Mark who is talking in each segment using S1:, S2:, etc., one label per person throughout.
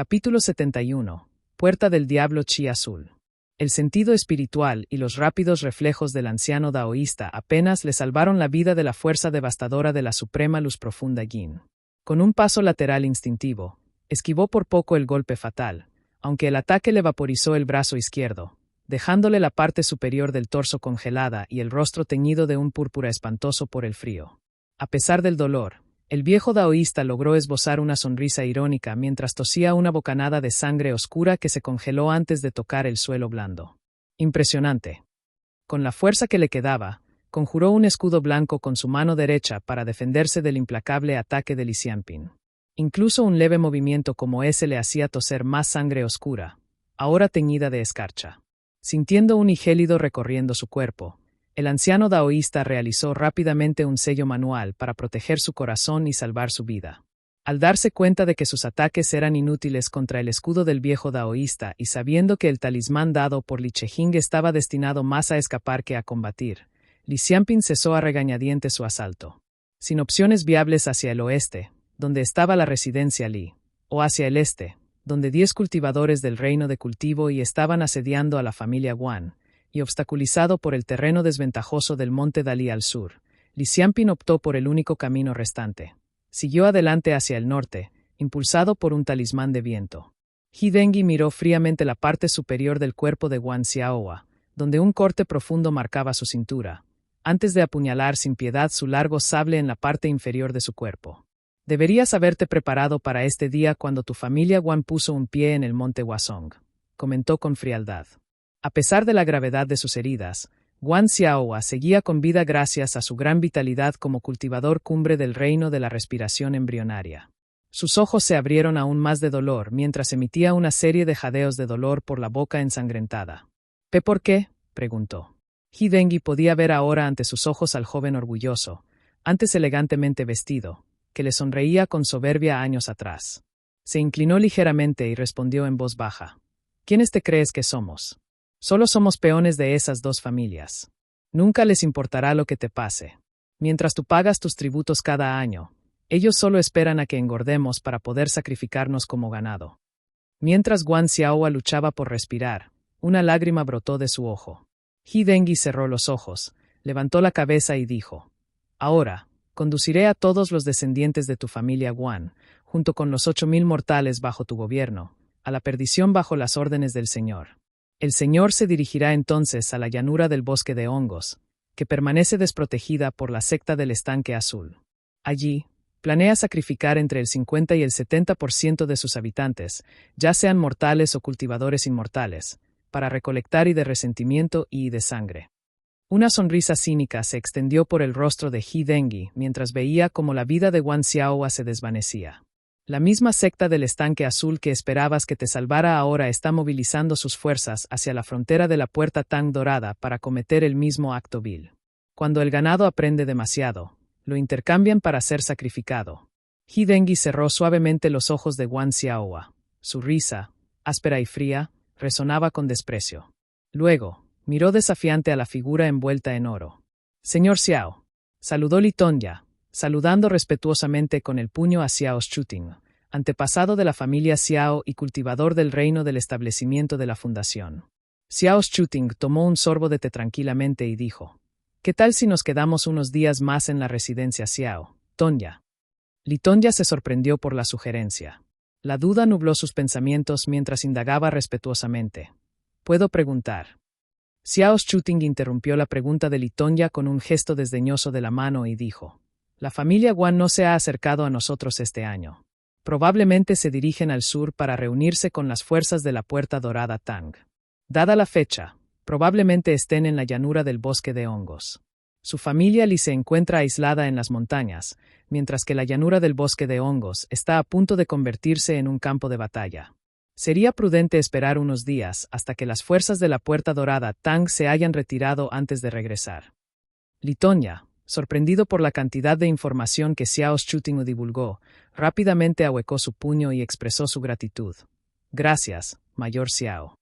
S1: Capítulo 71. Puerta del Diablo Chi Azul. El sentido espiritual y los rápidos reflejos del anciano daoísta apenas le salvaron la vida de la fuerza devastadora de la suprema luz profunda Yin. Con un paso lateral instintivo, esquivó por poco el golpe fatal, aunque el ataque le vaporizó el brazo izquierdo, dejándole la parte superior del torso congelada y el rostro teñido de un púrpura espantoso por el frío. A pesar del dolor, el viejo daoísta logró esbozar una sonrisa irónica mientras tosía una bocanada de sangre oscura que se congeló antes de tocar el suelo blando. Impresionante. Con la fuerza que le quedaba, conjuró un escudo blanco con su mano derecha para defenderse del implacable ataque de Li Xianping. Incluso un leve movimiento como ese le hacía toser más sangre oscura, ahora teñida de escarcha. Sintiendo un gélido recorriendo su cuerpo, el anciano daoísta realizó rápidamente un sello manual para proteger su corazón y salvar su vida. Al darse cuenta de que sus ataques eran inútiles contra el escudo del viejo daoísta y sabiendo que el talismán dado por Li Chehing estaba destinado más a escapar que a combatir, Li Xianping cesó a regañadientes su asalto. Sin opciones viables hacia el oeste, donde estaba la residencia Li, o hacia el este, donde 10 cultivadores del reino de cultivo y estaban asediando a la familia Guan, y obstaculizado por el terreno desventajoso del monte Dalí al sur, Li Xianping optó por el único camino restante. Siguió adelante hacia el norte, impulsado por un talismán de viento. He Dengui miró fríamente la parte superior del cuerpo de Guan Xiaohua, donde un corte profundo marcaba su cintura, antes de apuñalar sin piedad su largo sable en la parte inferior de su cuerpo. Deberías haberte preparado para este día cuando tu familia Guan puso un pie en el monte Huasong, comentó con frialdad. A pesar de la gravedad de sus heridas, Guan Xiaohua seguía con vida gracias a su gran vitalidad como cultivador cumbre del reino de la respiración embrionaria. Sus ojos se abrieron aún más de dolor mientras emitía una serie de jadeos de dolor por la boca ensangrentada. ¿Por qué?, preguntó. He Dengui podía ver ahora ante sus ojos al joven orgulloso, antes elegantemente vestido, que le sonreía con soberbia años atrás. Se inclinó ligeramente y respondió en voz baja. ¿Quiénes te crees que somos? Solo somos peones de esas dos familias. Nunca les importará lo que te pase. Mientras tú pagas tus tributos cada año, ellos solo esperan a que engordemos para poder sacrificarnos como ganado. Mientras Guan Xiaohua luchaba por respirar, una lágrima brotó de su ojo. He Dengui cerró los ojos, levantó la cabeza y dijo: Ahora, conduciré a todos los descendientes de tu familia Guan, junto con los 8.000 mortales bajo tu gobierno, a la perdición bajo las órdenes del Señor. El Señor se dirigirá entonces a la llanura del bosque de hongos, que permanece desprotegida por la secta del estanque azul. Allí, planea sacrificar entre el 50 y el 70% de sus habitantes, ya sean mortales o cultivadores inmortales, para recolectar y de resentimiento y de sangre. Una sonrisa cínica se extendió por el rostro de He Dengui mientras veía cómo la vida de Guan Xiaohua se desvanecía. La misma secta del estanque azul que esperabas que te salvara ahora está movilizando sus fuerzas hacia la frontera de la puerta Tang dorada para cometer el mismo acto vil. Cuando el ganado aprende demasiado, lo intercambian para ser sacrificado. He Dengui cerró suavemente los ojos de Guan Xiaohua. Su risa, áspera y fría, resonaba con desprecio. Luego, miró desafiante a la figura envuelta en oro. Señor Xiao, saludó Li Tongya, saludando respetuosamente con el puño a Xiao Shuting, antepasado de la familia Xiao y cultivador del reino del establecimiento de la fundación. Xiao Shuting tomó un sorbo de té tranquilamente y dijo: ¿Qué tal si nos quedamos unos días más en la residencia Xiao, Tongya? Li Tongya se sorprendió por la sugerencia. La duda nubló sus pensamientos mientras indagaba respetuosamente. ¿Puedo preguntar? Xiao Shuting interrumpió la pregunta de Li Tongya con un gesto desdeñoso de la mano y dijo: La familia Guan no se ha acercado a nosotros este año. Probablemente se dirigen al sur para reunirse con las fuerzas de la Puerta Dorada Tang. Dada la fecha, probablemente estén en la llanura del bosque de hongos. Su familia Li se encuentra aislada en las montañas, mientras que la llanura del bosque de hongos está a punto de convertirse en un campo de batalla. Sería prudente esperar unos días hasta que las fuerzas de la Puerta Dorada Tang se hayan retirado antes de regresar. Li Tongya, sorprendido por la cantidad de información que Xiao Shuting divulgó, rápidamente ahuecó su puño y expresó su gratitud. Gracias, Mayor Xiao.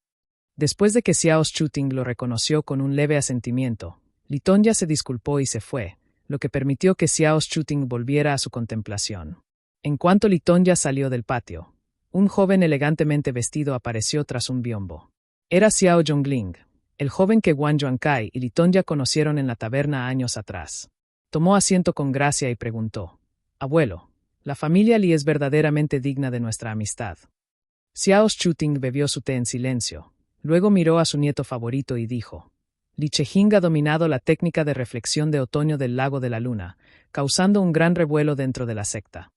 S1: Después de que Xiao Shuting lo reconoció con un leve asentimiento, Li Tongya se disculpó y se fue, lo que permitió que Xiao Shuting volviera a su contemplación. En cuanto Li Tongya salió del patio, Un joven elegantemente vestido apareció tras un biombo. Era Xiao Zhongling, el joven que Wang Yuankai y Li Tongya conocieron en la taberna años atrás. Tomó asiento con gracia y preguntó: «Abuelo, la familia Li es verdaderamente digna de nuestra amistad». Xiao Chuting bebió su té en silencio. Luego miró a su nieto favorito y dijo: Li Chehing ha dominado la técnica de reflexión de otoño del lago de la luna, causando un gran revuelo dentro de la secta.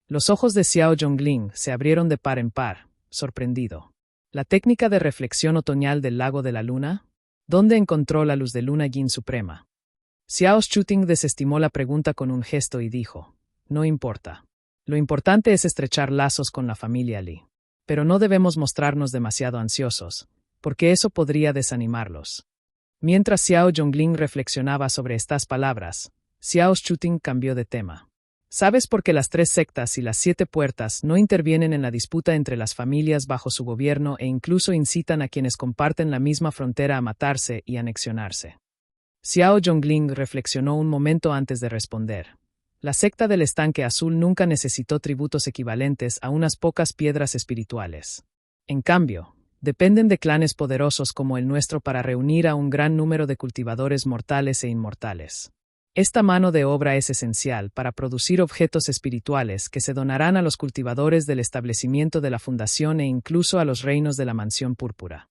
S1: Los ojos de Xiao Zhongling se abrieron de par en par, sorprendido. ¿La técnica de reflexión otoñal del lago de la luna? ¿Dónde encontró la luz de luna yin suprema? Xiao Chuting desestimó la pregunta con un gesto y dijo: no importa. Lo importante es estrechar lazos con la familia Li. Pero no debemos mostrarnos demasiado ansiosos, porque eso podría desanimarlos. Mientras Xiao Zhongling reflexionaba sobre estas palabras, Xiao Chuting cambió de tema. ¿Sabes por qué las 3 sectas y las 7 puertas no intervienen en la disputa entre las familias bajo su gobierno e incluso incitan a quienes comparten la misma frontera a matarse y anexionarse? Xiao Zhongling reflexionó un momento antes de responder. La secta del estanque azul nunca necesitó tributos equivalentes a unas pocas piedras espirituales. En cambio, dependen de clanes poderosos como el nuestro para reunir a un gran número de cultivadores mortales e inmortales. Esta mano de obra es esencial para producir objetos espirituales que se donarán a los cultivadores del establecimiento de la fundación e incluso a los reinos de la mansión púrpura.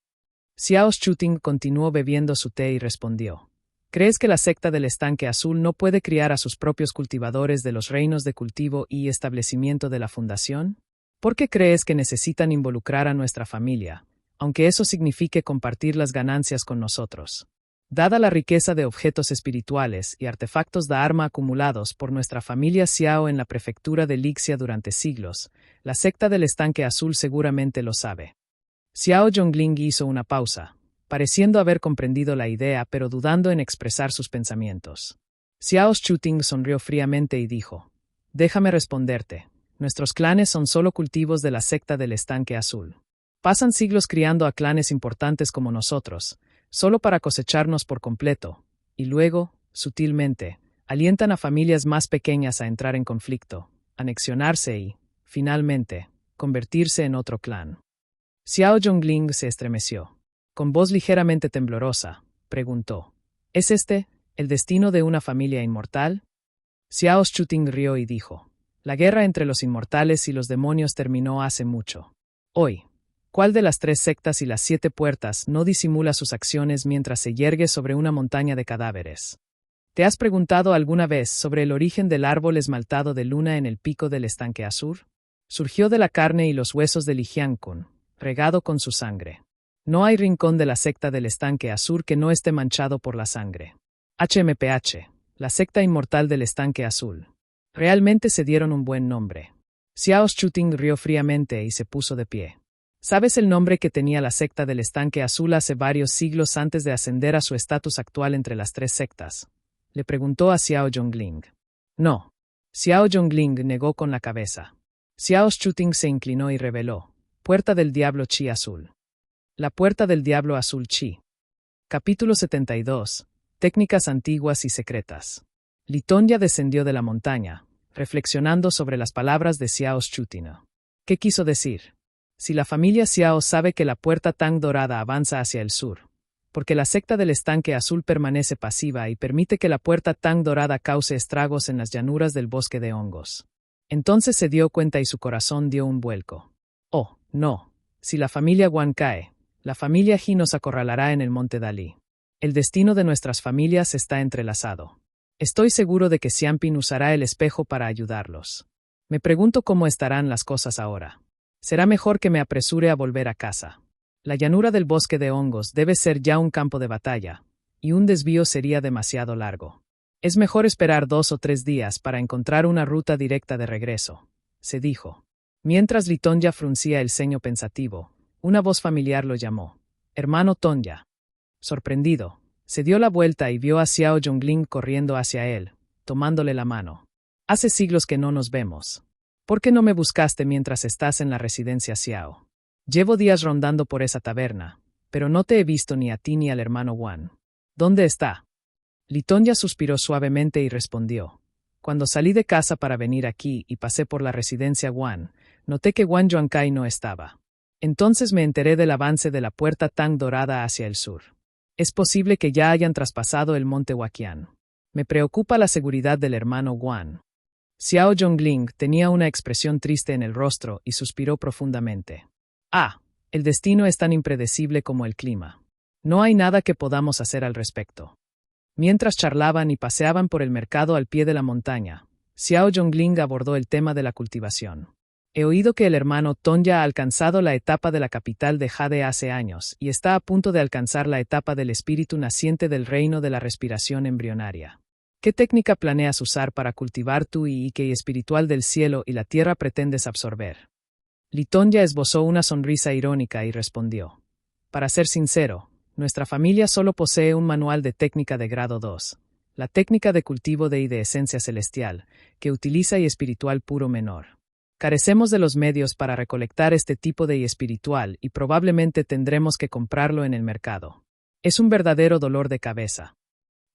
S1: Xiao Chuting continuó bebiendo su té y respondió: ¿crees que la secta del estanque azul no puede criar a sus propios cultivadores de los reinos de cultivo y establecimiento de la fundación? ¿Por qué crees que necesitan involucrar a nuestra familia, aunque eso signifique compartir las ganancias con nosotros? Dada la riqueza de objetos espirituales y artefactos de arma acumulados por nuestra familia Xiao en la prefectura de Lixia durante siglos, la secta del estanque azul seguramente lo sabe. Xiao Zhongling hizo una pausa, pareciendo haber comprendido la idea pero dudando en expresar sus pensamientos. Xiao Chuting sonrió fríamente y dijo: déjame responderte, nuestros clanes son solo cultivos de la secta del estanque azul. Pasan siglos criando a clanes importantes como nosotros, solo para cosecharnos por completo, y luego, sutilmente, alientan a familias más pequeñas a entrar en conflicto, anexionarse y, finalmente, convertirse en otro clan. Xiao Zhongling se estremeció. Con voz ligeramente temblorosa, preguntó: ¿es este el destino de una familia inmortal? Xiao Chuting rió y dijo: la guerra entre los inmortales y los demonios terminó hace mucho. Hoy, ¿cuál de las 3 sectas y las 7 puertas no disimula sus acciones mientras se yergue sobre una montaña de cadáveres? ¿Te has preguntado alguna vez sobre el origen del árbol esmaltado de luna en el pico del estanque azul? Surgió de la carne y los huesos de Li Jiankun, regado con su sangre. No hay rincón de la secta del estanque azul que no esté manchado por la sangre. HMPH, la secta inmortal del estanque azul. Realmente se dieron un buen nombre. Xiao Chuting rió fríamente y se puso de pie. ¿Sabes el nombre que tenía la secta del estanque azul hace varios siglos antes de ascender a su estatus actual entre las 3 sectas? Le preguntó a Xiao Zhongling. No. Xiao Zhongling negó con la cabeza. Xiao Chuting se inclinó y reveló: Puerta del Diablo Chi Azul. La Puerta del Diablo Azul Chi. Capítulo 72. Técnicas antiguas y secretas. Li Tongya descendió de la montaña, reflexionando sobre las palabras de Xiao Chuting. ¿Qué quiso decir? Si la familia Xiao sabe que la puerta tan dorada avanza hacia el sur, porque la secta del estanque azul permanece pasiva y permite que la puerta tan dorada cause estragos en las llanuras del bosque de hongos. Entonces se dio cuenta y su corazón dio un vuelco. Oh, no. Si la familia Guan cae, la familia Ji nos acorralará en el monte Dali. El destino de nuestras familias está entrelazado. Estoy seguro de que Xianping usará el espejo para ayudarlos. Me pregunto cómo estarán las cosas ahora. Será mejor que me apresure a volver a casa. La llanura del bosque de hongos debe ser ya un campo de batalla, y un desvío sería demasiado largo. Es mejor esperar 2 o 3 días para encontrar una ruta directa de regreso, se dijo. Mientras Li Tongya fruncía el ceño pensativo, una voz familiar lo llamó: hermano Tongya. Sorprendido, se dio la vuelta y vio a Xiao Zhongling corriendo hacia él, tomándole la mano. Hace siglos que no nos vemos. ¿Por qué no me buscaste mientras estás en la residencia Xiao? Llevo días rondando por esa taberna, pero no te he visto ni a ti ni al hermano Wan. ¿Dónde está? Li Tongya suspiró suavemente y respondió: cuando salí de casa para venir aquí y pasé por la residencia Wan, noté que Wang Yuankai no estaba. Entonces me enteré del avance de la puerta Tang dorada hacia el sur. Es posible que ya hayan traspasado el monte Huaqian. Me preocupa la seguridad del hermano Guan. Xiao Zhongling tenía una expresión triste en el rostro y suspiró profundamente. El destino es tan impredecible como el clima. No hay nada que podamos hacer al respecto. Mientras charlaban y paseaban por el mercado al pie de la montaña, Xiao Zhongling abordó el tema de la cultivación. He oído que el hermano Tonya ha alcanzado la etapa de la capital de Jade hace años y está a punto de alcanzar la etapa del espíritu naciente del reino de la respiración embrionaria. ¿Qué técnica planeas usar para cultivar tu Ike espiritual del cielo y la tierra pretendes absorber? Li Tonya esbozó una sonrisa irónica y respondió. Para ser sincero, nuestra familia solo posee un manual de técnica de grado 2, la técnica de cultivo de esencia celestial, que utiliza espiritual puro menor. Carecemos de los medios para recolectar este tipo de espiritual y probablemente tendremos que comprarlo en el mercado. Es un verdadero dolor de cabeza.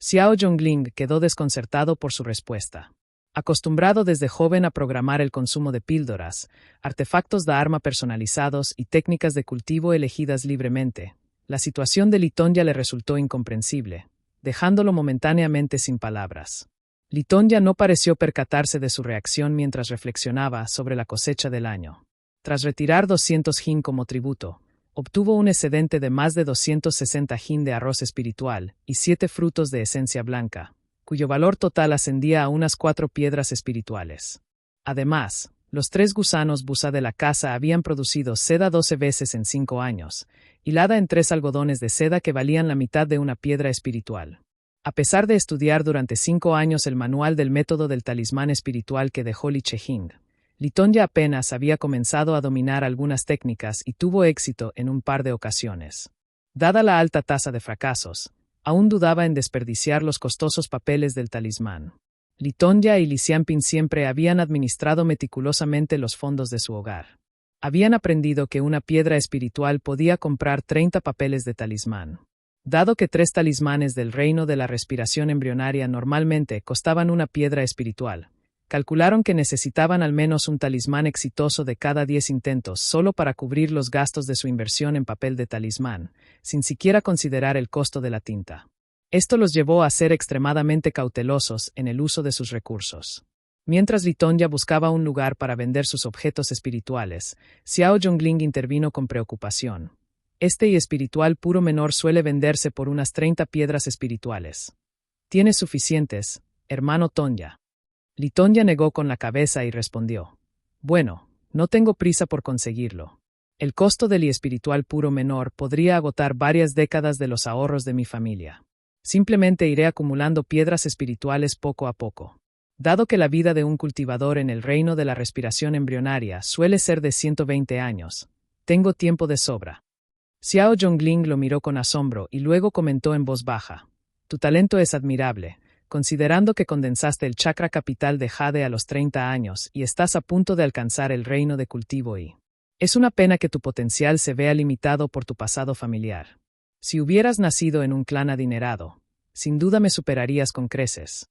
S1: Xiao Zhongling quedó desconcertado por su respuesta. Acostumbrado desde joven a programar el consumo de píldoras, artefactos de arma personalizados y técnicas de cultivo elegidas libremente, la situación de Li Tonya le resultó incomprensible, dejándolo momentáneamente sin palabras. Li Tonya no pareció percatarse de su reacción mientras reflexionaba sobre la cosecha del año. Tras retirar 200 jin como tributo, obtuvo un excedente de más de 260 jin de arroz espiritual y 7 frutos de esencia blanca, cuyo valor total ascendía a unas 4 piedras espirituales. Además, los 3 gusanos busa de la casa habían producido seda 12 veces en 5 años, hilada en 3 algodones de seda que valían la mitad de una piedra espiritual. A pesar de estudiar durante 5 años el manual del método del talismán espiritual que dejó Li Chehing, Li Tonya apenas había comenzado a dominar algunas técnicas y tuvo éxito en un par de ocasiones. Dada la alta tasa de fracasos, aún dudaba en desperdiciar los costosos papeles del talismán. Li Tonya y Li Xianping siempre habían administrado meticulosamente los fondos de su hogar. Habían aprendido que una piedra espiritual podía comprar 30 papeles de talismán. Dado que 3 talismanes del reino de la respiración embrionaria normalmente costaban una piedra espiritual, calcularon que necesitaban al menos un talismán exitoso de cada 10 intentos solo para cubrir los gastos de su inversión en papel de talismán, sin siquiera considerar el costo de la tinta. Esto los llevó a ser extremadamente cautelosos en el uso de sus recursos. Mientras Li Tonya buscaba un lugar para vender sus objetos espirituales, Xiao Zhongling intervino con preocupación. Este espiritual puro menor suele venderse por unas 30 piedras espirituales. ¿Tienes suficientes, hermano Tonya? Li Tonya negó con la cabeza y respondió. Bueno, no tengo prisa por conseguirlo. El costo del espiritual puro menor podría agotar varias décadas de los ahorros de mi familia. Simplemente iré acumulando piedras espirituales poco a poco. Dado que la vida de un cultivador en el reino de la respiración embrionaria suele ser de 120 años, tengo tiempo de sobra. Xiao Zhongling lo miró con asombro y luego comentó en voz baja. Tu talento es admirable, considerando que condensaste el chakra capital de Jade a los 30 años y estás a punto de alcanzar el reino de cultivo y... Es una pena que tu potencial se vea limitado por tu pasado familiar. Si hubieras nacido en un clan adinerado, sin duda me superarías con creces.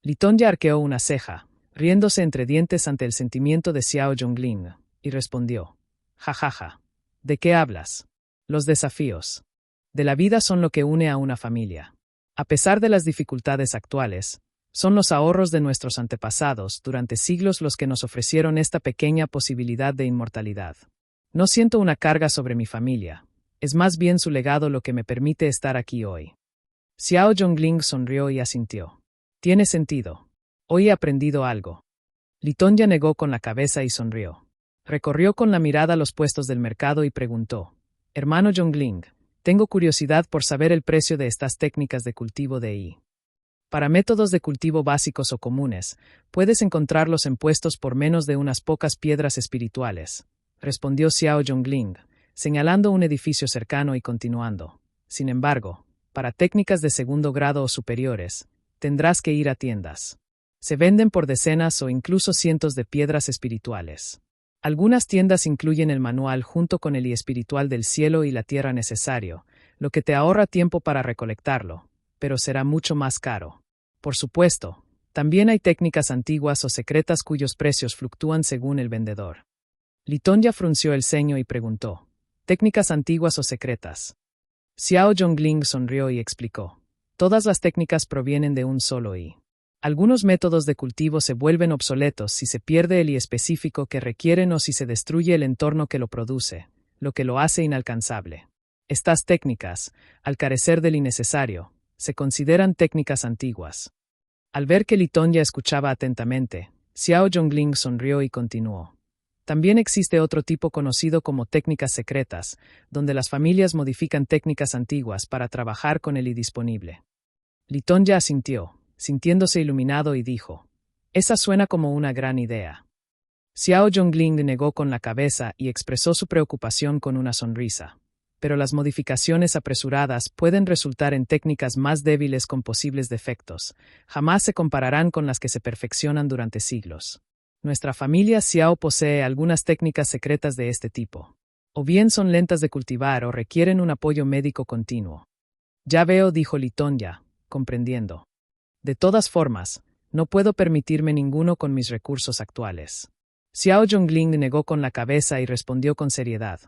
S1: Li Tonya arqueó una ceja, riéndose entre dientes ante el sentimiento de Xiao Zhongling, y respondió. Jajaja. ¿De qué hablas? Los desafíos de la vida son lo que une a una familia. A pesar de las dificultades actuales, son los ahorros de nuestros antepasados durante siglos los que nos ofrecieron esta pequeña posibilidad de inmortalidad. No siento una carga sobre mi familia, es más bien su legado lo que me permite estar aquí hoy. Xiao Zhongling sonrió y asintió. Tiene sentido. Hoy he aprendido algo. Li Tonya negó con la cabeza y sonrió. Recorrió con la mirada los puestos del mercado y preguntó. Hermano Zhongling, tengo curiosidad por saber el precio de estas técnicas de cultivo de I. Para métodos de cultivo básicos o comunes, puedes encontrarlos en puestos por menos de unas pocas piedras espirituales, respondió Xiao Zhongling, señalando un edificio cercano y continuando. Sin embargo, para técnicas de segundo grado o superiores, tendrás que ir a tiendas. Se venden por decenas o incluso cientos de piedras espirituales. Algunas tiendas incluyen el manual junto con el espiritual del cielo y la tierra necesario, lo que te ahorra tiempo para recolectarlo, pero será mucho más caro. Por supuesto, también hay técnicas antiguas o secretas cuyos precios fluctúan según el vendedor. Li Tongya frunció el ceño y preguntó: ¿técnicas antiguas o secretas? Xiao Zhongling sonrió y explicó: todas las técnicas provienen de un solo I. Algunos métodos de cultivo se vuelven obsoletos si se pierde el I específico que requieren o si se destruye el entorno que lo produce, lo que lo hace inalcanzable. Estas técnicas, al carecer del I necesario, se consideran técnicas antiguas. Al ver que Li Tongya escuchaba atentamente, Xiao Zhongling sonrió y continuó: también existe otro tipo conocido como técnicas secretas, donde las familias modifican técnicas antiguas para trabajar con el I disponible. Li Tongya asintió, sintiéndose iluminado, y dijo: esa suena como una gran idea. Xiao Zhongling negó con la cabeza y expresó su preocupación con una sonrisa. Pero las modificaciones apresuradas pueden resultar en técnicas más débiles con posibles defectos. Jamás se compararán con las que se perfeccionan durante siglos. Nuestra familia Xiao posee algunas técnicas secretas de este tipo. O bien son lentas de cultivar o requieren un apoyo médico continuo. Ya veo, dijo Li Tongya, comprendiendo. De todas formas, no puedo permitirme ninguno con mis recursos actuales. Xiao Zhongling negó con la cabeza y respondió con seriedad: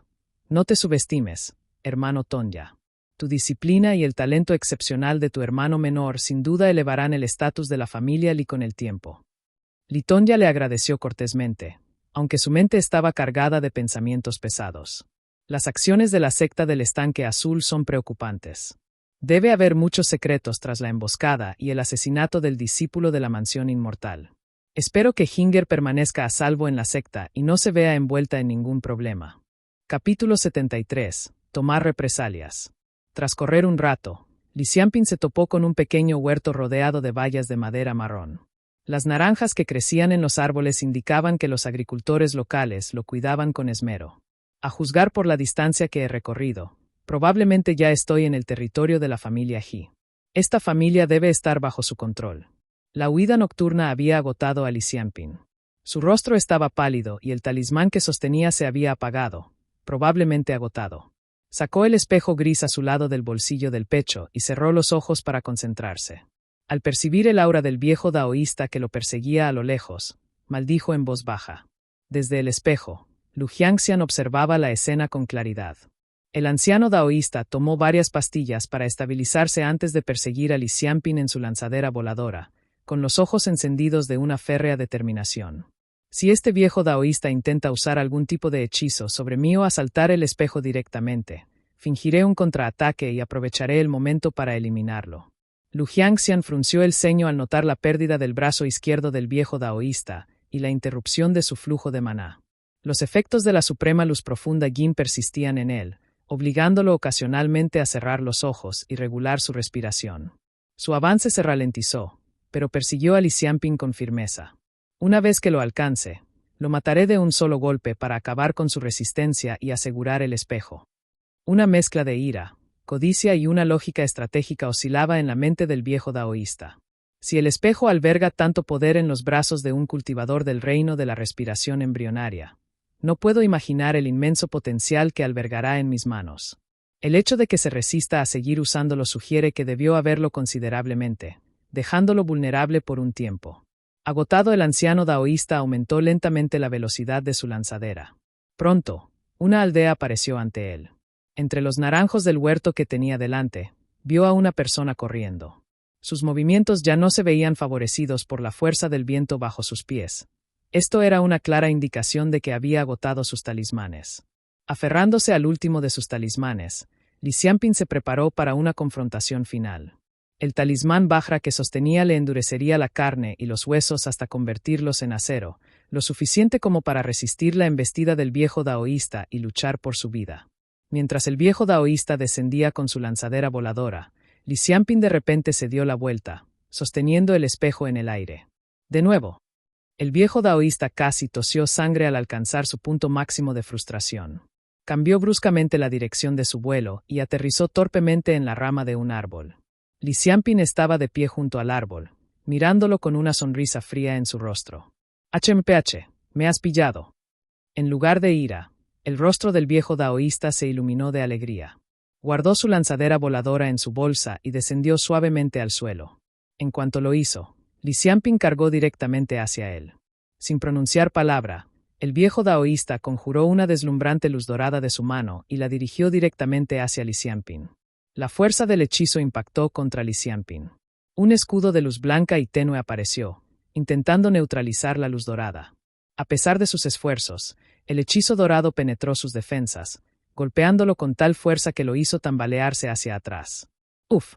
S1: no te subestimes, hermano Tongya. Tu disciplina y el talento excepcional de tu hermano menor sin duda elevarán el estatus de la familia Li con el tiempo. Li Tongya le agradeció cortésmente, aunque su mente estaba cargada de pensamientos pesados. Las acciones de la secta del estanque azul son preocupantes. Debe haber muchos secretos tras la emboscada y el asesinato del discípulo de la mansión inmortal. Espero que Hinger permanezca a salvo en la secta y no se vea envuelta en ningún problema. Capítulo 73. Tomar represalias. Tras correr un rato, Li Xianping se topó con un pequeño huerto rodeado de vallas de madera marrón. Las naranjas que crecían en los árboles indicaban que los agricultores locales lo cuidaban con esmero. A juzgar por la distancia que he recorrido, probablemente ya estoy en el territorio de la familia He. Esta familia debe estar bajo su control. La huida nocturna había agotado a Li Xianping. Su rostro estaba pálido y el talismán que sostenía se había apagado, probablemente agotado. Sacó el espejo gris azulado del bolsillo del pecho y cerró los ojos para concentrarse. Al percibir el aura del viejo daoísta que lo perseguía a lo lejos, maldijo en voz baja. Desde el espejo, Lu Jiangxian observaba la escena con claridad. El anciano daoísta tomó varias pastillas para estabilizarse antes de perseguir a Li Xianping en su lanzadera voladora, con los ojos encendidos de una férrea determinación. Si este viejo daoísta intenta usar algún tipo de hechizo sobre mí o asaltar el espejo directamente, fingiré un contraataque y aprovecharé el momento para eliminarlo. Lu Jiangxian frunció el ceño al notar la pérdida del brazo izquierdo del viejo daoísta y la interrupción de su flujo de maná. Los efectos de la suprema luz profunda Yin persistían en él, obligándolo ocasionalmente a cerrar los ojos y regular su respiración. Su avance se ralentizó, pero persiguió a Li Xianping con firmeza. Una vez que lo alcance, lo mataré de un solo golpe para acabar con su resistencia y asegurar el espejo. Una mezcla de ira, codicia y una lógica estratégica oscilaba en la mente del viejo daoísta. Si el espejo alberga tanto poder en los brazos de un cultivador del reino de la respiración embrionaria, no puedo imaginar el inmenso potencial que albergará en mis manos. El hecho de que se resista a seguir usándolo sugiere que debió haberlo considerablemente, dejándolo vulnerable por un tiempo. Agotado, el anciano daoísta aumentó lentamente la velocidad de su lanzadera. Pronto, una aldea apareció ante él. Entre los naranjos del huerto que tenía delante, vio a una persona corriendo. Sus movimientos ya no se veían favorecidos por la fuerza del viento bajo sus pies. Esto era una clara indicación de que había agotado sus talismanes. Aferrándose al último de sus talismanes, Li Xianping se preparó para una confrontación final. El talismán Vajra que sostenía le endurecería la carne y los huesos hasta convertirlos en acero, lo suficiente como para resistir la embestida del viejo daoísta y luchar por su vida. Mientras el viejo daoísta descendía con su lanzadera voladora, Li Xianping de repente se dio la vuelta, sosteniendo el espejo en el aire. De nuevo. El viejo daoísta casi tosió sangre al alcanzar su punto máximo de frustración. Cambió bruscamente la dirección de su vuelo y aterrizó torpemente en la rama de un árbol. Li Xianping estaba de pie junto al árbol, mirándolo con una sonrisa fría en su rostro. HMPH, me has pillado. En lugar de ira, el rostro del viejo daoísta se iluminó de alegría. Guardó su lanzadera voladora en su bolsa y descendió suavemente al suelo. En cuanto lo hizo, Li Xianping cargó directamente hacia él. Sin pronunciar palabra, El viejo daoísta conjuró una deslumbrante luz dorada de su mano y la dirigió directamente hacia Li Xianping. La fuerza del hechizo impactó contra Li Xianping. Un escudo de luz blanca y tenue apareció, intentando neutralizar la luz dorada. A pesar de sus esfuerzos, el hechizo dorado penetró sus defensas, golpeándolo con tal fuerza que lo hizo tambalearse hacia atrás. ¡Uf!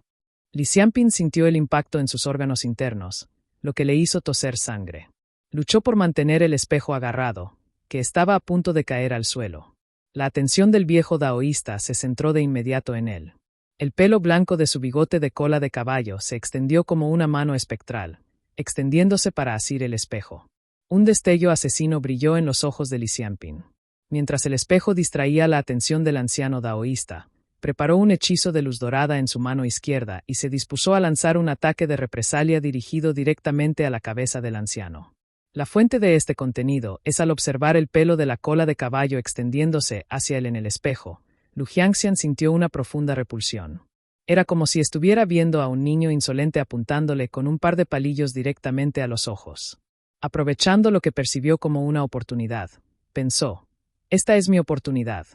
S1: Li Xianping sintió el impacto en sus órganos internos, lo que le hizo toser sangre. Luchó por mantener el espejo agarrado, que estaba a punto de caer al suelo. La atención del viejo daoísta se centró de inmediato en él. El pelo blanco de su bigote de cola de caballo se extendió como una mano espectral, extendiéndose para asir el espejo. Un destello asesino brilló en los ojos de Li Xianping. Mientras el espejo distraía la atención del anciano daoísta, preparó un hechizo de luz dorada en su mano izquierda y se dispuso a lanzar un ataque de represalia dirigido directamente a la cabeza del anciano. La fuente de este contenido es al observar el pelo de la cola de caballo extendiéndose hacia él en el espejo, Lu Jiangxian sintió una profunda repulsión. Era como si estuviera viendo a un niño insolente apuntándole con un par de palillos directamente a los ojos. Aprovechando lo que percibió como una oportunidad, pensó, «Esta es mi oportunidad».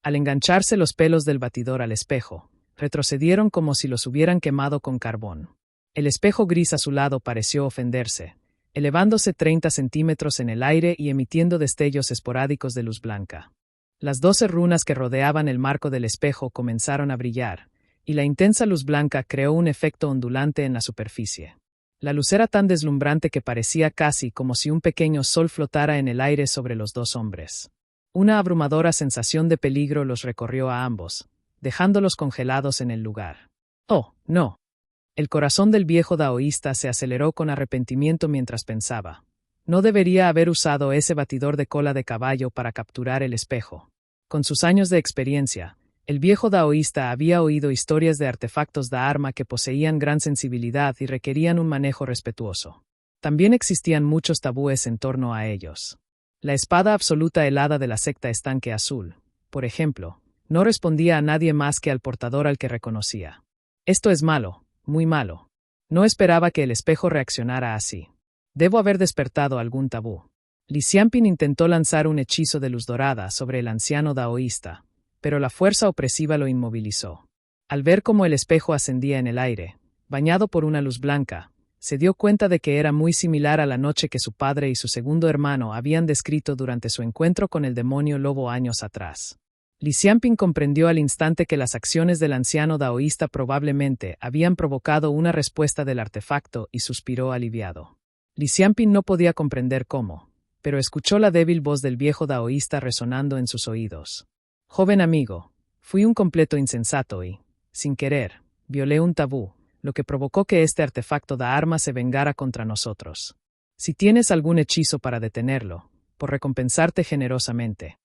S1: Al engancharse los pelos del batidor al espejo, retrocedieron como si los hubieran quemado con carbón. El espejo gris azulado pareció ofenderse, elevándose 30 centímetros en el aire y emitiendo destellos esporádicos de luz blanca. Las 12 runas que rodeaban el marco del espejo comenzaron a brillar, y la intensa luz blanca creó un efecto ondulante en la superficie. La luz era tan deslumbrante que parecía casi como si un pequeño sol flotara en el aire sobre los dos hombres. Una abrumadora sensación de peligro los recorrió a ambos, dejándolos congelados en el lugar. ¡Oh, no! El corazón del viejo daoísta se aceleró con arrepentimiento mientras pensaba. No debería haber usado ese batidor de cola de caballo para capturar el espejo. Con sus años de experiencia, el viejo daoísta había oído historias de artefactos de arma que poseían gran sensibilidad y requerían un manejo respetuoso. También existían muchos tabúes en torno a ellos. La espada absoluta helada de la secta Estanque Azul, por ejemplo, no respondía a nadie más que al portador al que reconocía. Esto es malo. Muy malo. No esperaba que el espejo reaccionara así. Debo haber despertado algún tabú. Li Xianping intentó lanzar un hechizo de luz dorada sobre el anciano daoísta, pero la fuerza opresiva lo inmovilizó. Al ver cómo el espejo ascendía en el aire, bañado por una luz blanca, se dio cuenta de que era muy similar a la noche que su padre y su segundo hermano habían descrito durante su encuentro con el demonio lobo años atrás. Li Xianping comprendió al instante que las acciones del anciano daoísta probablemente habían provocado una respuesta del artefacto y suspiró aliviado. Li Xianping no podía comprender cómo, pero escuchó la débil voz del viejo daoísta resonando en sus oídos. «Joven amigo, fui un completo insensato y, sin querer, violé un tabú, lo que provocó que este artefacto de arma se vengara contra nosotros. Si tienes algún hechizo para detenerlo, por recompensarte generosamente.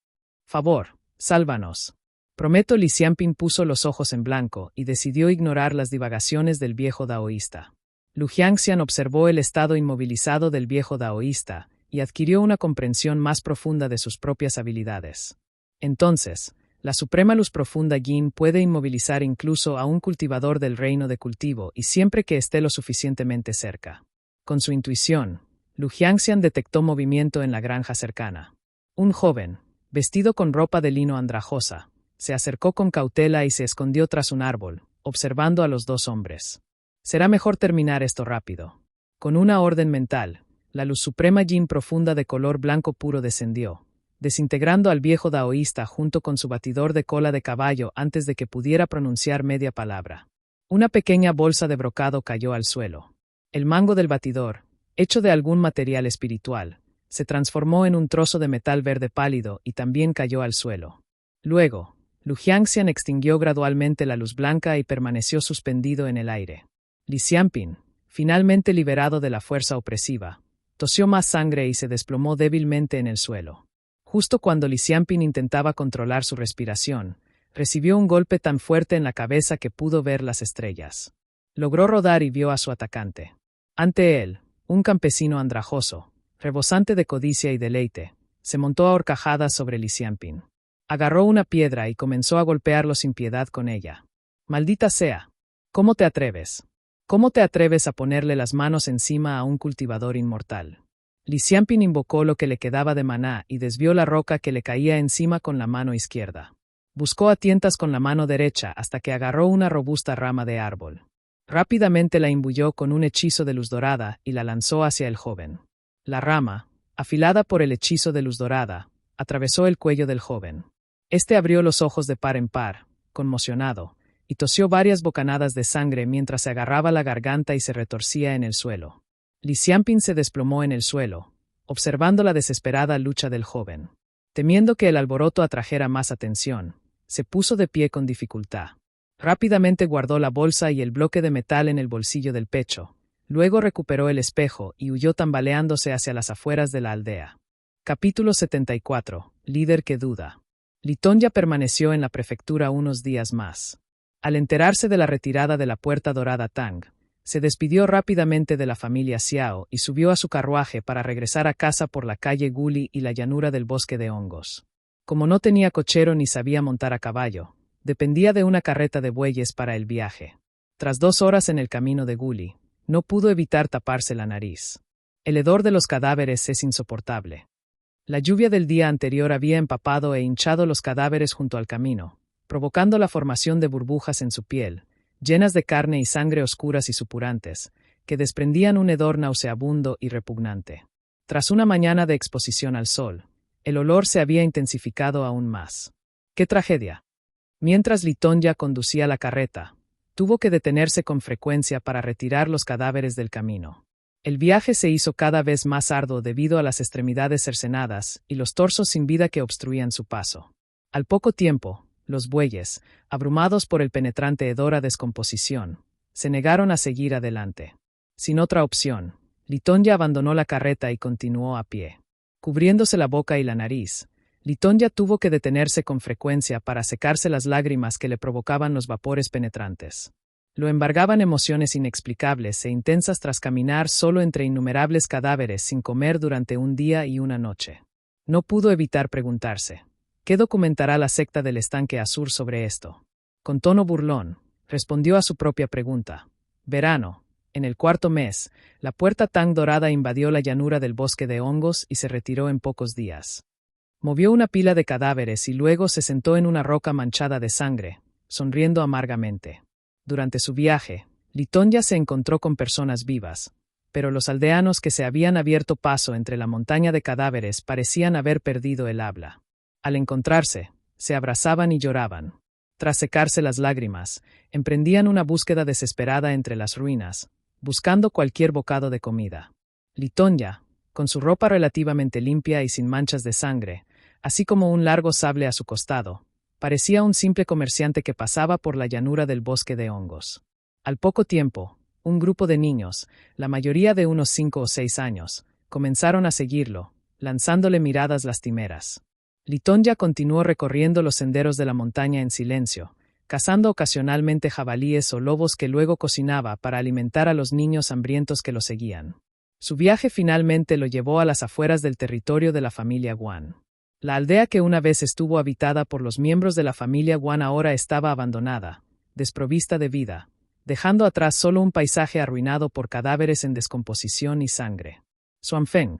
S1: Favor. Sálvanos. Prometo. Li Xianping puso los ojos en blanco y decidió ignorar las divagaciones del viejo daoísta. Lu Jiangxian observó el estado inmovilizado del viejo daoísta y adquirió una comprensión más profunda de sus propias habilidades. Entonces, la suprema luz profunda Yin puede inmovilizar incluso a un cultivador del reino de cultivo y siempre que esté lo suficientemente cerca. Con su intuición, Lu Jiangxian detectó movimiento en la granja cercana. Un joven, vestido con ropa de lino andrajosa, se acercó con cautela y se escondió tras un árbol, observando a los dos hombres. Será mejor terminar esto rápido. Con una orden mental, la luz suprema Yin profunda de color blanco puro descendió, desintegrando al viejo daoísta junto con su batidor de cola de caballo antes de que pudiera pronunciar media palabra. Una pequeña bolsa de brocado cayó al suelo. El mango del batidor, hecho de algún material espiritual, se transformó en un trozo de metal verde pálido y también cayó al suelo. Luego, Lu Jiangxian extinguió gradualmente la luz blanca y permaneció suspendido en el aire. Li Xianping, finalmente liberado de la fuerza opresiva, tosió más sangre y se desplomó débilmente en el suelo. Justo cuando Li Xianping intentaba controlar su respiración, recibió un golpe tan fuerte en la cabeza que pudo ver las estrellas. Logró rodar y vio a su atacante. Ante él, un campesino andrajoso, rebosante de codicia y deleite, se montó a horcajadas sobre Li Xianping. Agarró una piedra y comenzó a golpearlo sin piedad con ella. «Maldita sea. ¿Cómo te atreves? ¿Cómo te atreves a ponerle las manos encima a un cultivador inmortal? Li Xianping invocó lo que le quedaba de maná y desvió la roca que le caía encima con la mano izquierda. Buscó a tientas con la mano derecha hasta que agarró una robusta rama de árbol. Rápidamente la imbuyó con un hechizo de luz dorada y la lanzó hacia el joven. La rama, afilada por el hechizo de luz dorada, atravesó el cuello del joven. Este abrió los ojos de par en par, conmocionado, y tosió varias bocanadas de sangre mientras se agarraba la garganta y se retorcía en el suelo. Li Xianping se desplomó en el suelo, observando la desesperada lucha del joven. Temiendo que el alboroto atrajera más atención, se puso de pie con dificultad. Rápidamente guardó la bolsa y el bloque de metal en el bolsillo del pecho. Luego recuperó el espejo y huyó tambaleándose hacia las afueras de la aldea. Capítulo 74. Líder que duda. Litonya permaneció en la prefectura unos días más. Al enterarse de la retirada de la Puerta Dorada Tang, se despidió rápidamente de la familia Xiao y subió a su carruaje para regresar a casa por la calle Guli y la llanura del bosque de hongos. Como no tenía cochero ni sabía montar a caballo, dependía de una carreta de bueyes para el viaje. Tras 2 horas en el camino de Guli, no pudo evitar taparse la nariz. El hedor de los cadáveres es insoportable. La lluvia del día anterior había empapado e hinchado los cadáveres junto al camino, provocando la formación de burbujas en su piel, llenas de carne y sangre oscuras y supurantes, que desprendían un hedor nauseabundo y repugnante. Tras una mañana de exposición al sol, el olor se había intensificado aún más. ¡Qué tragedia! Mientras Litonya conducía la carreta, tuvo que detenerse con frecuencia para retirar los cadáveres del camino. El viaje se hizo cada vez más arduo debido a las extremidades cercenadas y los torsos sin vida que obstruían su paso. Al poco tiempo, los bueyes, abrumados por el penetrante hedor a descomposición, se negaron a seguir adelante. Sin otra opción, Litonya abandonó la carreta y continuó a pie. Cubriéndose la boca y la nariz, Litonya tuvo que detenerse con frecuencia para secarse las lágrimas que le provocaban los vapores penetrantes. Lo embargaban emociones inexplicables e intensas tras caminar solo entre innumerables cadáveres sin comer durante un día y una noche. No pudo evitar preguntarse, ¿qué documentará la secta del estanque Azur sobre esto? Con tono burlón, respondió a su propia pregunta. Verano. En el 4.º mes, la Puerta Tang Dorada invadió la llanura del bosque de hongos y se retiró en pocos días. Movió una pila de cadáveres y luego se sentó en una roca manchada de sangre, sonriendo amargamente. Durante su viaje, Litonya se encontró con personas vivas, pero los aldeanos que se habían abierto paso entre la montaña de cadáveres parecían haber perdido el habla. Al encontrarse, se abrazaban y lloraban. Tras secarse las lágrimas, emprendían una búsqueda desesperada entre las ruinas, buscando cualquier bocado de comida. Litonya, con su ropa relativamente limpia y sin manchas de sangre, así como un largo sable a su costado, parecía un simple comerciante que pasaba por la llanura del bosque de hongos. Al poco tiempo, un grupo de niños, la mayoría de unos 5 o 6 años, comenzaron a seguirlo, lanzándole miradas lastimeras. Litonya continuó recorriendo los senderos de la montaña en silencio, cazando ocasionalmente jabalíes o lobos que luego cocinaba para alimentar a los niños hambrientos que lo seguían. Su viaje finalmente lo llevó a las afueras del territorio de la familia Guan. La aldea que una vez estuvo habitada por los miembros de la familia Guan ahora estaba abandonada, desprovista de vida, dejando atrás solo un paisaje arruinado por cadáveres en descomposición y sangre. Xuanfeng.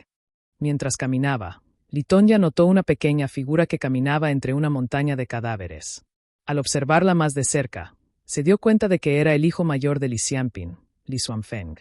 S1: Mientras caminaba, Litonya notó una pequeña figura que caminaba entre una montaña de cadáveres. Al observarla más de cerca, se dio cuenta de que era el hijo mayor de Li Xianping, Li Xuanfeng.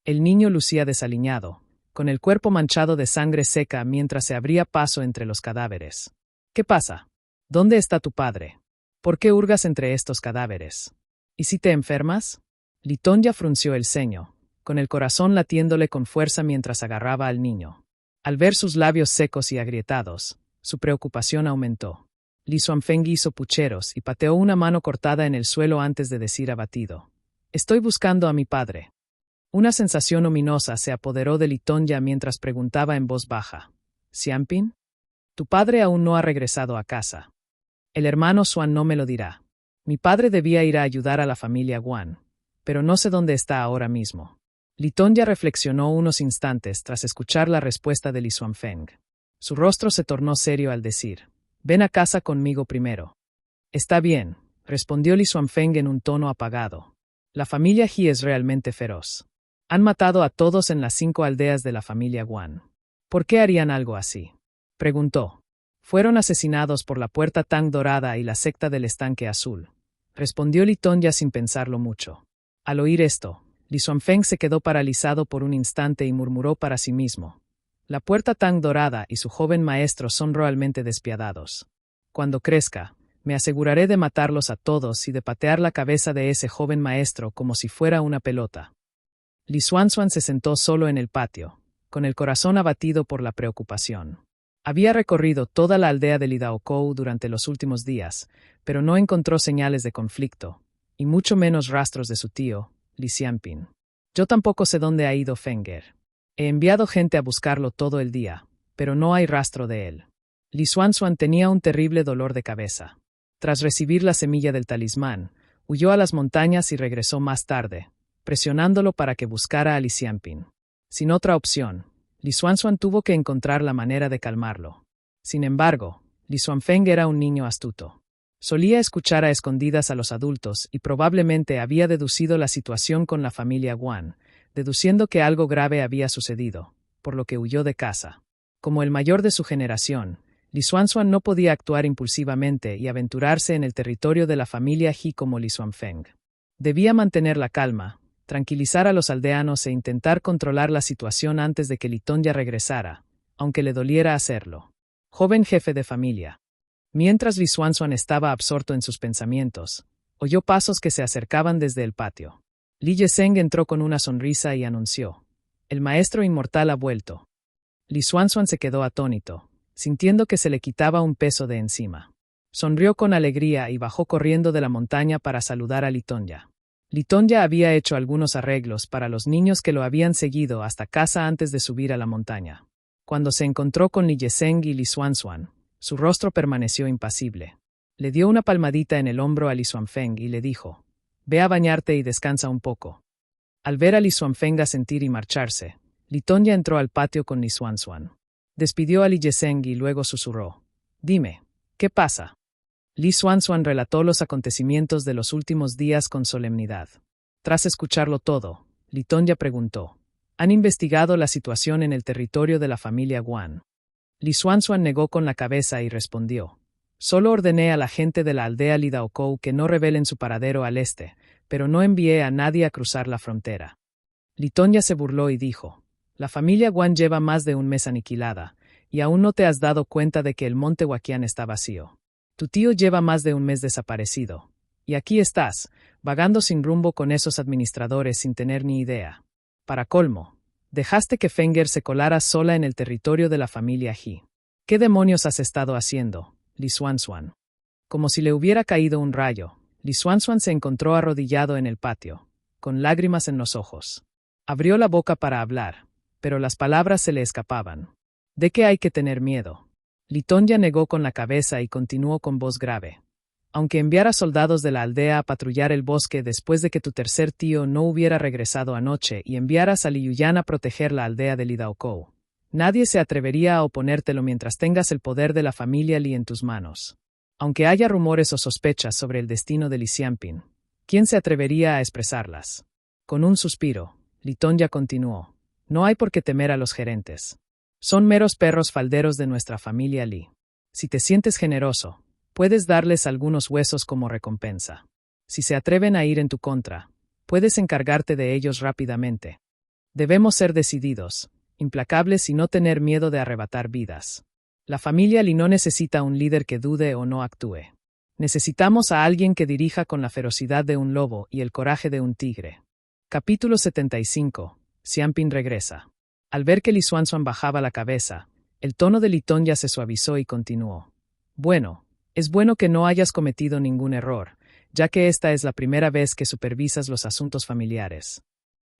S1: El niño lucía desaliñado, con el cuerpo manchado de sangre seca mientras se abría paso entre los cadáveres. ¿Qué pasa? ¿Dónde está tu padre? ¿Por qué hurgas entre estos cadáveres? ¿Y si te enfermas? Litonya frunció el ceño, con el corazón latiéndole con fuerza mientras agarraba al niño. Al ver sus labios secos y agrietados, su preocupación aumentó. Li Xuanfeng hizo pucheros y pateó una mano cortada en el suelo antes de decir abatido: «Estoy buscando a mi padre». Una sensación ominosa se apoderó de Litonya mientras preguntaba en voz baja: «¿Xianping? Tu padre aún no ha regresado a casa. El hermano Xuan no me lo dirá. Mi padre debía ir a ayudar a la familia Guan, pero no sé dónde está ahora mismo». Litonya reflexionó unos instantes tras escuchar la respuesta de Li Xuanfeng. Su rostro se tornó serio al decir: «Ven a casa conmigo primero». «Está bien», respondió Li Xuanfeng en un tono apagado. «La familia He es realmente feroz. Han matado a todos en las 5 aldeas de la familia Guan. ¿Por qué harían algo así? Preguntó. Fueron asesinados por la Puerta Tang Dorada y la secta del Estanque Azul. Respondió Litonya sin pensarlo mucho. Al oír esto, Li Xuanfeng se quedó paralizado por un instante y murmuró para sí mismo. La Puerta Tang Dorada y su joven maestro son realmente despiadados. Cuando crezca, me aseguraré de matarlos a todos y de patear la cabeza de ese joven maestro como si fuera una pelota. Li Xuanxuan se sentó solo en el patio, con el corazón abatido por la preocupación. Había recorrido toda la aldea de Lidaokou durante los últimos días, pero no encontró señales de conflicto, y mucho menos rastros de su tío, Li Xianping. Yo tampoco sé dónde ha ido Fenger. He enviado gente a buscarlo todo el día, pero no hay rastro de él. Li Xuanxuan tenía un terrible dolor de cabeza. Tras recibir la semilla del talismán, huyó a las montañas y regresó más tarde, presionándolo para que buscara a Li Xianping. Sin otra opción, Li Xuanxuan tuvo que encontrar la manera de calmarlo. Sin embargo, Li Xuanfeng era un niño astuto. Solía escuchar a escondidas a los adultos y probablemente había deducido la situación con la familia Guan, deduciendo que algo grave había sucedido, por lo que huyó de casa. Como el mayor de su generación, Li Xuanxuan no podía actuar impulsivamente y aventurarse en el territorio de la familia He como Li Xuanfeng. Debía mantener la calma, tranquilizar a los aldeanos e intentar controlar la situación antes de que Litonya regresara, aunque le doliera hacerlo. Joven jefe de familia. Mientras Li Xuanxuan estaba absorto en sus pensamientos, oyó pasos que se acercaban desde el patio. Li Yeseng entró con una sonrisa y anunció: «El maestro inmortal ha vuelto». Li Xuanxuan se quedó atónito, sintiendo que se le quitaba un peso de encima. Sonrió con alegría y bajó corriendo de la montaña para saludar a Litonya. Litonya había hecho algunos arreglos para los niños que lo habían seguido hasta casa antes de subir a la montaña. Cuando se encontró con Li Yeseng y Li Xuanxuan, su rostro permaneció impasible. Le dio una palmadita en el hombro a Li Xuanfeng y le dijo: «Ve a bañarte y descansa un poco». Al ver a Li Xuanfeng asentir y marcharse, Litonya entró al patio con Li Xuanxuan. Despidió a Li Yeseng y luego susurró: «Dime, ¿qué pasa?». Li Xuanxuan relató los acontecimientos de los últimos días con solemnidad. Tras escucharlo todo, Litonya preguntó: «¿Han investigado la situación en el territorio de la familia Guan?». Li Xuanxuan negó con la cabeza y respondió: «Solo ordené a la gente de la aldea Lidaokou que no revelen su paradero al este, pero no envié a nadie a cruzar la frontera». Litonya se burló y dijo: «La familia Guan lleva más de un mes aniquilada, y aún no te has dado cuenta de que el monte Huaqian está vacío. Tu tío lleva más de un mes desaparecido, y aquí estás, vagando sin rumbo con esos administradores sin tener ni idea. Para colmo, dejaste que Fenger se colara sola en el territorio de la familia He. ¿Qué demonios has estado haciendo, Li Xuanxuan?». Como si le hubiera caído un rayo, Li Xuanxuan se encontró arrodillado en el patio, con lágrimas en los ojos. Abrió la boca para hablar, pero las palabras se le escapaban. ¿De qué hay que tener miedo? Litonya negó con la cabeza y continuó con voz grave: «Aunque enviara soldados de la aldea a patrullar el bosque después de que tu tercer tío no hubiera regresado anoche y enviaras a Li Yuyan a proteger la aldea de Lidaokou, nadie se atrevería a oponértelo mientras tengas el poder de la familia Li en tus manos. Aunque haya rumores o sospechas sobre el destino de Li Xianping, ¿quién se atrevería a expresarlas?». Con un suspiro, Litonya continuó: «No hay por qué temer a los gerentes. Son meros perros falderos de nuestra familia Li. Si te sientes generoso, puedes darles algunos huesos como recompensa. Si se atreven a ir en tu contra, puedes encargarte de ellos rápidamente. Debemos ser decididos, implacables y no tener miedo de arrebatar vidas. La familia Li no necesita un líder que dude o no actúe. Necesitamos a alguien que dirija con la ferocidad de un lobo y el coraje de un tigre». Capítulo 75. Xianping regresa. Al ver que Li Xuanxuan bajaba la cabeza, el tono de Litonya se suavizó y continuó: «Bueno, es bueno que no hayas cometido ningún error, ya que esta es la primera vez que supervisas los asuntos familiares».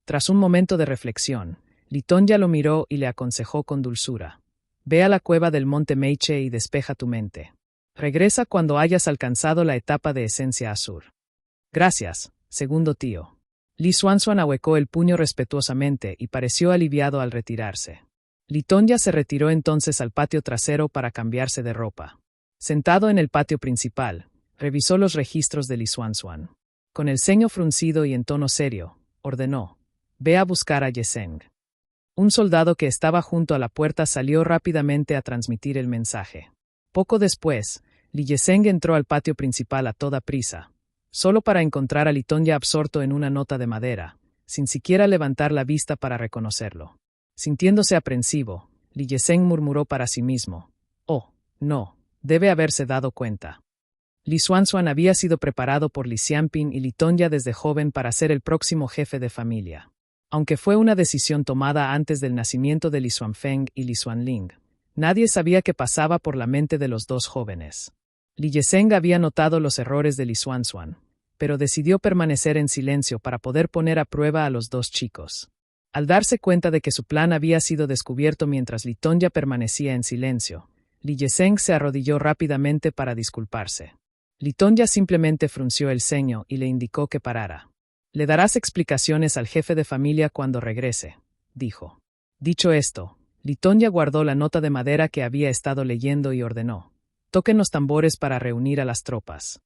S1: Tras un momento de reflexión, Litonya lo miró y le aconsejó con dulzura: «Ve a la cueva del monte Meiche y despeja tu mente. Regresa cuando hayas alcanzado la etapa de esencia azul». «Gracias, segundo tío». Li Xuanxuan ahuecó el puño respetuosamente y pareció aliviado al retirarse. Litonya se retiró entonces al patio trasero para cambiarse de ropa. Sentado en el patio principal, revisó los registros de Li Xuanxuan. Con el ceño fruncido y en tono serio, ordenó: «Ve a buscar a Yeseng». Un soldado que estaba junto a la puerta salió rápidamente a transmitir el mensaje. Poco después, Li Yeseng entró al patio principal a toda prisa, solo para encontrar a Litonya absorto en una nota de madera, sin siquiera levantar la vista para reconocerlo. Sintiéndose aprensivo, Li Yeseng murmuró para sí mismo: «Oh, no, debe haberse dado cuenta». Li Xuanxuan había sido preparado por Li Xianping y Litonya desde joven para ser el próximo jefe de familia. Aunque fue una decisión tomada antes del nacimiento de Li Xuanfeng y Li Xuanling, nadie sabía qué pasaba por la mente de los dos jóvenes. Li Yeseng había notado los errores de Li Xuanxuan, pero decidió permanecer en silencio para poder poner a prueba a los dos chicos. Al darse cuenta de que su plan había sido descubierto mientras Litonya permanecía en silencio, Li Yeseng se arrodilló rápidamente para disculparse. Litonya simplemente frunció el ceño y le indicó que parara. «Le darás explicaciones al jefe de familia cuando regrese», dijo. Dicho esto, Litonya guardó la nota de madera que había estado leyendo y ordenó: «Toquen los tambores para reunir a las tropas».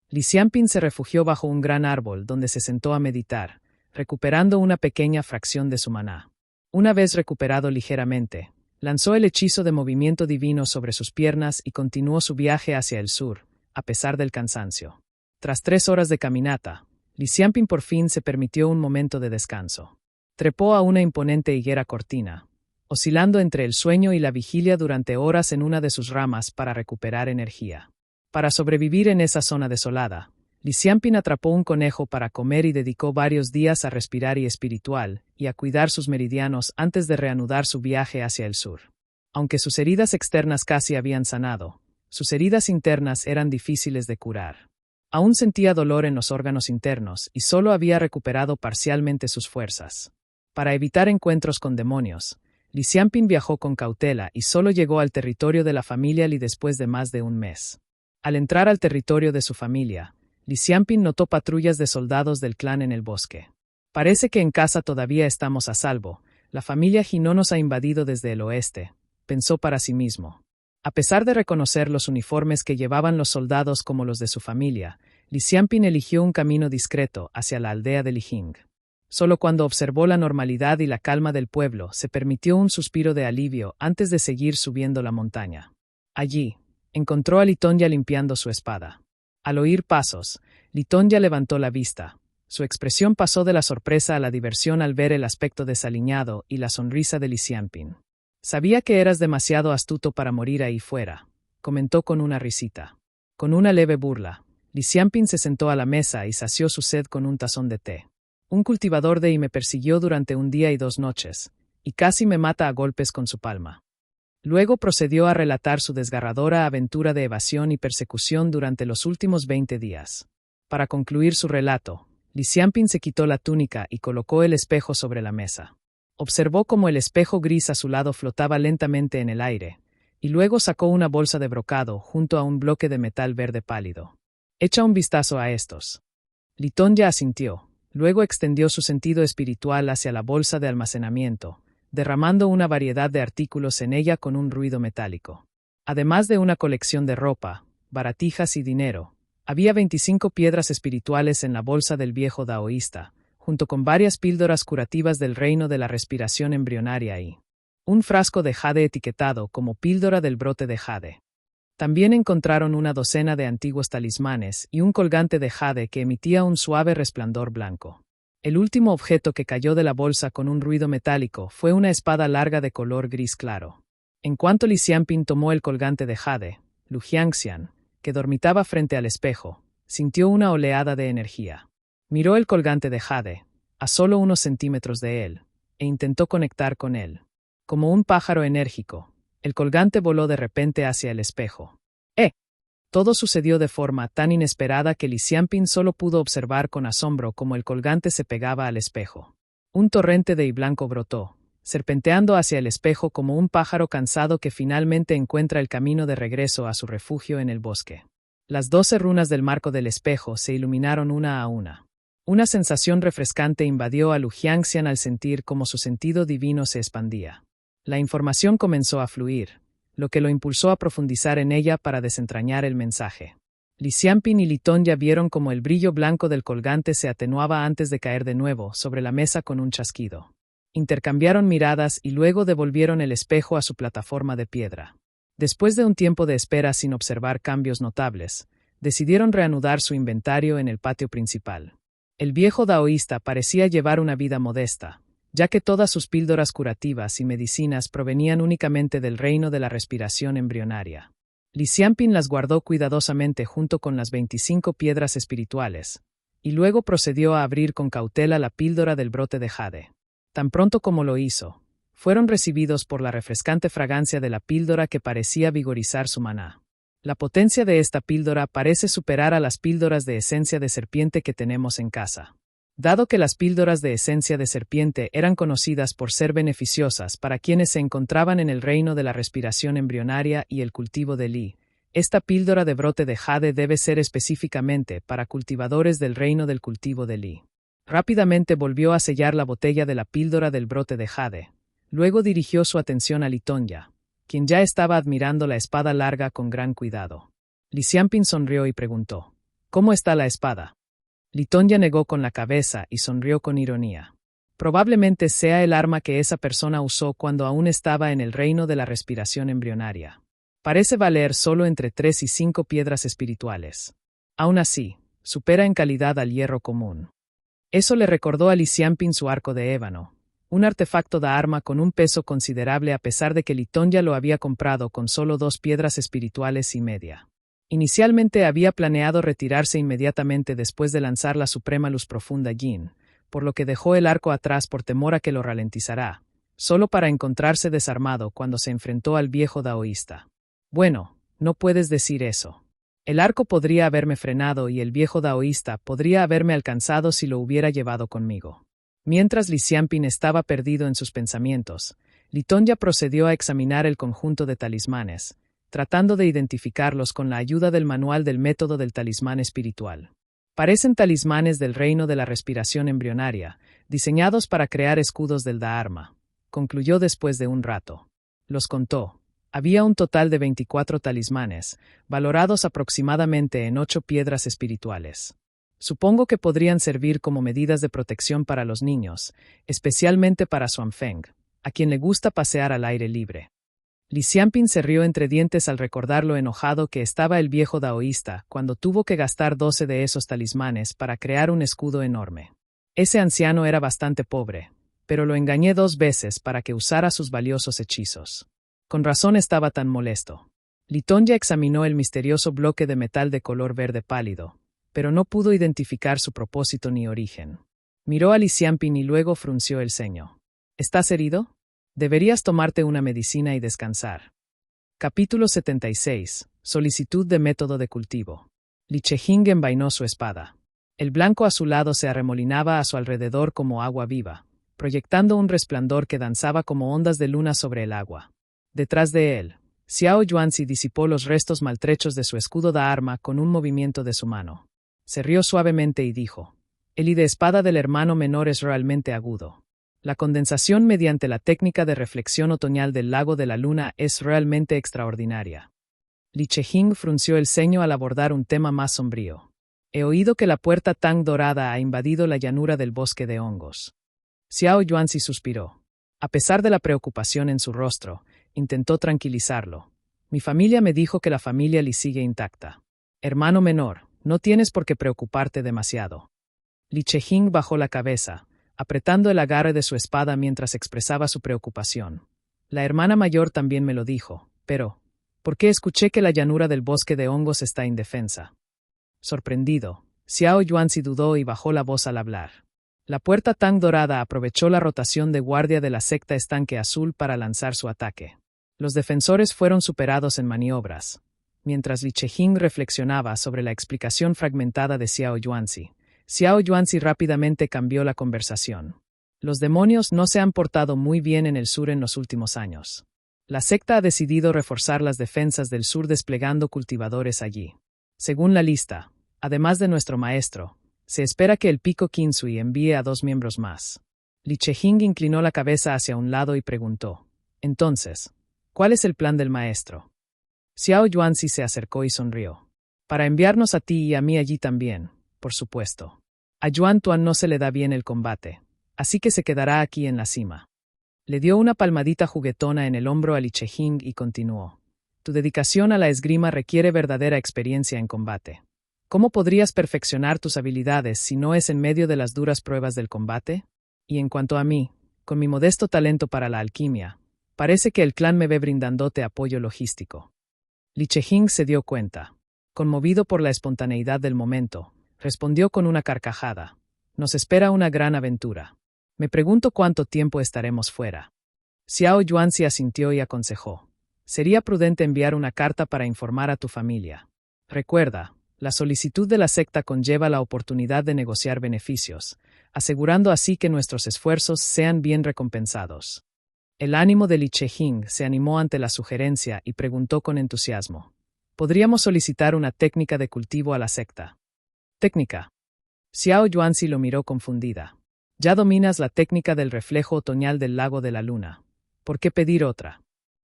S1: Li Xianping se refugió bajo un gran árbol donde se sentó a meditar, recuperando una pequeña fracción de su maná. Una vez recuperado ligeramente, lanzó el hechizo de movimiento divino sobre sus piernas y continuó su viaje hacia el sur, a pesar del cansancio. Tras 3 horas de caminata, Li Xianping por fin se permitió un momento de descanso. Trepó a una imponente higuera cortina, oscilando entre el sueño y la vigilia durante horas en una de sus ramas para recuperar energía. Para sobrevivir en esa zona desolada, Li Xianping atrapó un conejo para comer y dedicó varios días a respirar y espiritual, y a cuidar sus meridianos antes de reanudar su viaje hacia el sur. Aunque sus heridas externas casi habían sanado, sus heridas internas eran difíciles de curar. Aún sentía dolor en los órganos internos y solo había recuperado parcialmente sus fuerzas. Para evitar encuentros con demonios, Li Xianping viajó con cautela y solo llegó al territorio de la familia Li después de más de un mes. Al entrar al territorio de su familia, Li Xianping notó patrullas de soldados del clan en el bosque. «Parece que en casa todavía estamos a salvo. La familia Ji no nos ha invadido desde el oeste», pensó para sí mismo. A pesar de reconocer los uniformes que llevaban los soldados como los de su familia, Li Xianping eligió un camino discreto hacia la aldea de Lijing. Solo cuando observó la normalidad y la calma del pueblo se permitió un suspiro de alivio antes de seguir subiendo la montaña. Allí, encontró a Litonya limpiando su espada. Al oír pasos, Litonya levantó la vista. Su expresión pasó de la sorpresa a la diversión al ver el aspecto desaliñado y la sonrisa de Li Xianping. «Sabía que eras demasiado astuto para morir ahí fuera», comentó con una risita. Con una leve burla, Li Xianping se sentó a la mesa y sació su sed con un tazón de té. «Un cultivador de me persiguió durante 1 día y 2 noches, y casi me mata a golpes con su palma». Luego procedió a relatar su desgarradora aventura de evasión y persecución durante los últimos 20 días. Para concluir su relato, Li Xianping se quitó la túnica y colocó el espejo sobre la mesa. Observó cómo el espejo gris azulado flotaba lentamente en el aire, y luego sacó una bolsa de brocado junto a un bloque de metal verde pálido. «Echa un vistazo a estos». Litonya asintió, luego extendió su sentido espiritual hacia la bolsa de almacenamiento, derramando una variedad de artículos en ella con un ruido metálico. Además de una colección de ropa, baratijas y dinero, había 25 piedras espirituales en la bolsa del viejo daoísta, junto con varias píldoras curativas del reino de la respiración embrionaria y un frasco de jade etiquetado como píldora del brote de jade. También encontraron una docena de antiguos talismanes y un colgante de jade que emitía un suave resplandor blanco. El último objeto que cayó de la bolsa con un ruido metálico fue una espada larga de color gris claro. En cuanto Li Xianping tomó el colgante de jade, Lu Jiangxian, que dormitaba frente al espejo, sintió una oleada de energía. Miró el colgante de jade, a solo unos centímetros de él, e intentó conectar con él. Como un pájaro enérgico, el colgante voló de repente hacia el espejo. Todo sucedió de forma tan inesperada que Li Xianping solo pudo observar con asombro cómo el colgante se pegaba al espejo. Un torrente de blanco brotó, serpenteando hacia el espejo como un pájaro cansado que finalmente encuentra el camino de regreso a su refugio en el bosque. Las 12 runas del marco del espejo se iluminaron una a una. Una sensación refrescante invadió a Lu Jiangxian al sentir cómo su sentido divino se expandía. La información comenzó a fluir, lo que lo impulsó a profundizar en ella para desentrañar el mensaje. Li Xianping y Litonya vieron cómo el brillo blanco del colgante se atenuaba antes de caer de nuevo sobre la mesa con un chasquido. Intercambiaron miradas y luego devolvieron el espejo a su plataforma de piedra. Después de un tiempo de espera sin observar cambios notables, decidieron reanudar su inventario en el patio principal. El viejo daoísta parecía llevar una vida modesta, ya que todas sus píldoras curativas y medicinas provenían únicamente del reino de la respiración embrionaria. Li Xianping las guardó cuidadosamente junto con las 25 piedras espirituales, y luego procedió a abrir con cautela la píldora del brote de jade. Tan pronto como lo hizo, fueron recibidos por la refrescante fragancia de la píldora que parecía vigorizar su maná. La potencia de esta píldora parece superar a las píldoras de esencia de serpiente que tenemos en casa. Dado que las píldoras de esencia de serpiente eran conocidas por ser beneficiosas para quienes se encontraban en el reino de la respiración embrionaria y el cultivo de Li, esta píldora de brote de jade debe ser específicamente para cultivadores del reino del cultivo de Li. Rápidamente volvió a sellar la botella de la píldora del brote de jade. Luego dirigió su atención a Litonya, quien ya estaba admirando la espada larga con gran cuidado. Li Xianping sonrió y preguntó: ¿Cómo está la espada? Litonya negó con la cabeza y sonrió con ironía. Probablemente sea el arma que esa persona usó cuando aún estaba en el reino de la respiración embrionaria. Parece valer solo entre 3 y 5 piedras espirituales. Aún así, supera en calidad al hierro común. Eso le recordó a Li Xianping su arco de ébano, un artefacto de arma con un peso considerable a pesar de que Litonya lo había comprado con solo 2 piedras espirituales y media. Inicialmente había planeado retirarse inmediatamente después de lanzar la suprema luz profunda Yin, por lo que dejó el arco atrás por temor a que lo ralentizara, solo para encontrarse desarmado cuando se enfrentó al viejo daoísta. Bueno, no puedes decir eso. El arco podría haberme frenado y el viejo daoísta podría haberme alcanzado si lo hubiera llevado conmigo. Mientras Li Xianping estaba perdido en sus pensamientos, Litonya procedió a examinar el conjunto de talismanes, tratando de identificarlos con la ayuda del manual del método del talismán espiritual. Parecen talismanes del reino de la respiración embrionaria, diseñados para crear escudos del Dharma, concluyó después de un rato. Los contó. Había un total de 24 talismanes, valorados aproximadamente en 8 piedras espirituales. Supongo que podrían servir como medidas de protección para los niños, especialmente para Xuanfeng, a quien le gusta pasear al aire libre. Li Xianping se rió entre dientes al recordar lo enojado que estaba el viejo daoísta cuando tuvo que gastar 12 de esos talismanes para crear un escudo enorme. Ese anciano era bastante pobre, pero lo engañé 2 veces para que usara sus valiosos hechizos. Con razón estaba tan molesto. Litonya examinó el misterioso bloque de metal de color verde pálido, pero no pudo identificar su propósito ni origen. Miró a Li Xianping y luego frunció el ceño. ¿Estás herido? Deberías tomarte una medicina y descansar. Capítulo 76. Solicitud de método de cultivo. Li Chehing envainó su espada. El blanco azulado se arremolinaba a su alrededor como agua viva, proyectando un resplandor que danzaba como ondas de luna sobre el agua. Detrás de él, Xiao Yuanzi disipó los restos maltrechos de su escudo de arma con un movimiento de su mano. Se rió suavemente y dijo: el I de espada del hermano menor es realmente agudo. La condensación mediante la técnica de reflexión otoñal del lago de la luna es realmente extraordinaria. Li Chehing frunció el ceño al abordar un tema más sombrío. He oído que la puerta Tang dorada ha invadido la llanura del bosque de hongos. Xiao Yuanzi suspiró. A pesar de la preocupación en su rostro, intentó tranquilizarlo. Mi familia me dijo que la familia Li sigue intacta. Hermano menor, no tienes por qué preocuparte demasiado. Li Chehing bajó la cabeza, apretando el agarre de su espada mientras expresaba su preocupación. La hermana mayor también me lo dijo, pero ¿por qué escuché que la llanura del bosque de hongos está indefensa? Sorprendido, Xiao Yuanzi dudó y bajó la voz al hablar. La puerta Tang dorada aprovechó la rotación de guardia de la secta Estanque Azul para lanzar su ataque. Los defensores fueron superados en maniobras. Mientras Li Chehing reflexionaba sobre la explicación fragmentada de Xiao Yuanzi rápidamente cambió la conversación. Los demonios no se han portado muy bien en el sur en los últimos años. La secta ha decidido reforzar las defensas del sur desplegando cultivadores allí. Según la lista, además de nuestro maestro, se espera que el pico Qinsui envíe a 2 miembros más. Li Chehing inclinó la cabeza hacia un lado y preguntó: entonces, ¿cuál es el plan del maestro? Xiao Yuanzi se acercó y sonrió. Para enviarnos a ti y a mí allí también, por supuesto. A Yuan Tuan no se le da bien el combate, así que se quedará aquí en la cima. Le dio una palmadita juguetona en el hombro a Li Chehing y continuó. Tu dedicación a la esgrima requiere verdadera experiencia en combate. ¿Cómo podrías perfeccionar tus habilidades si no es en medio de las duras pruebas del combate? Y en cuanto a mí, con mi modesto talento para la alquimia, parece que el clan me ve brindándote apoyo logístico. Li Chehing se dio cuenta. Conmovido por la espontaneidad del momento, respondió con una carcajada. Nos espera una gran aventura. Me pregunto cuánto tiempo estaremos fuera. Xiao Yuanzi asintió y aconsejó. Sería prudente enviar una carta para informar a tu familia. Recuerda, la solicitud de la secta conlleva la oportunidad de negociar beneficios, asegurando así que nuestros esfuerzos sean bien recompensados. El ánimo de Li Chehing se animó ante la sugerencia y preguntó con entusiasmo. ¿Podríamos solicitar una técnica de cultivo a la secta? ¿Técnica? Xiao Yuanzi lo miró confundida. Ya dominas la técnica del reflejo otoñal del lago de la luna. ¿Por qué pedir otra?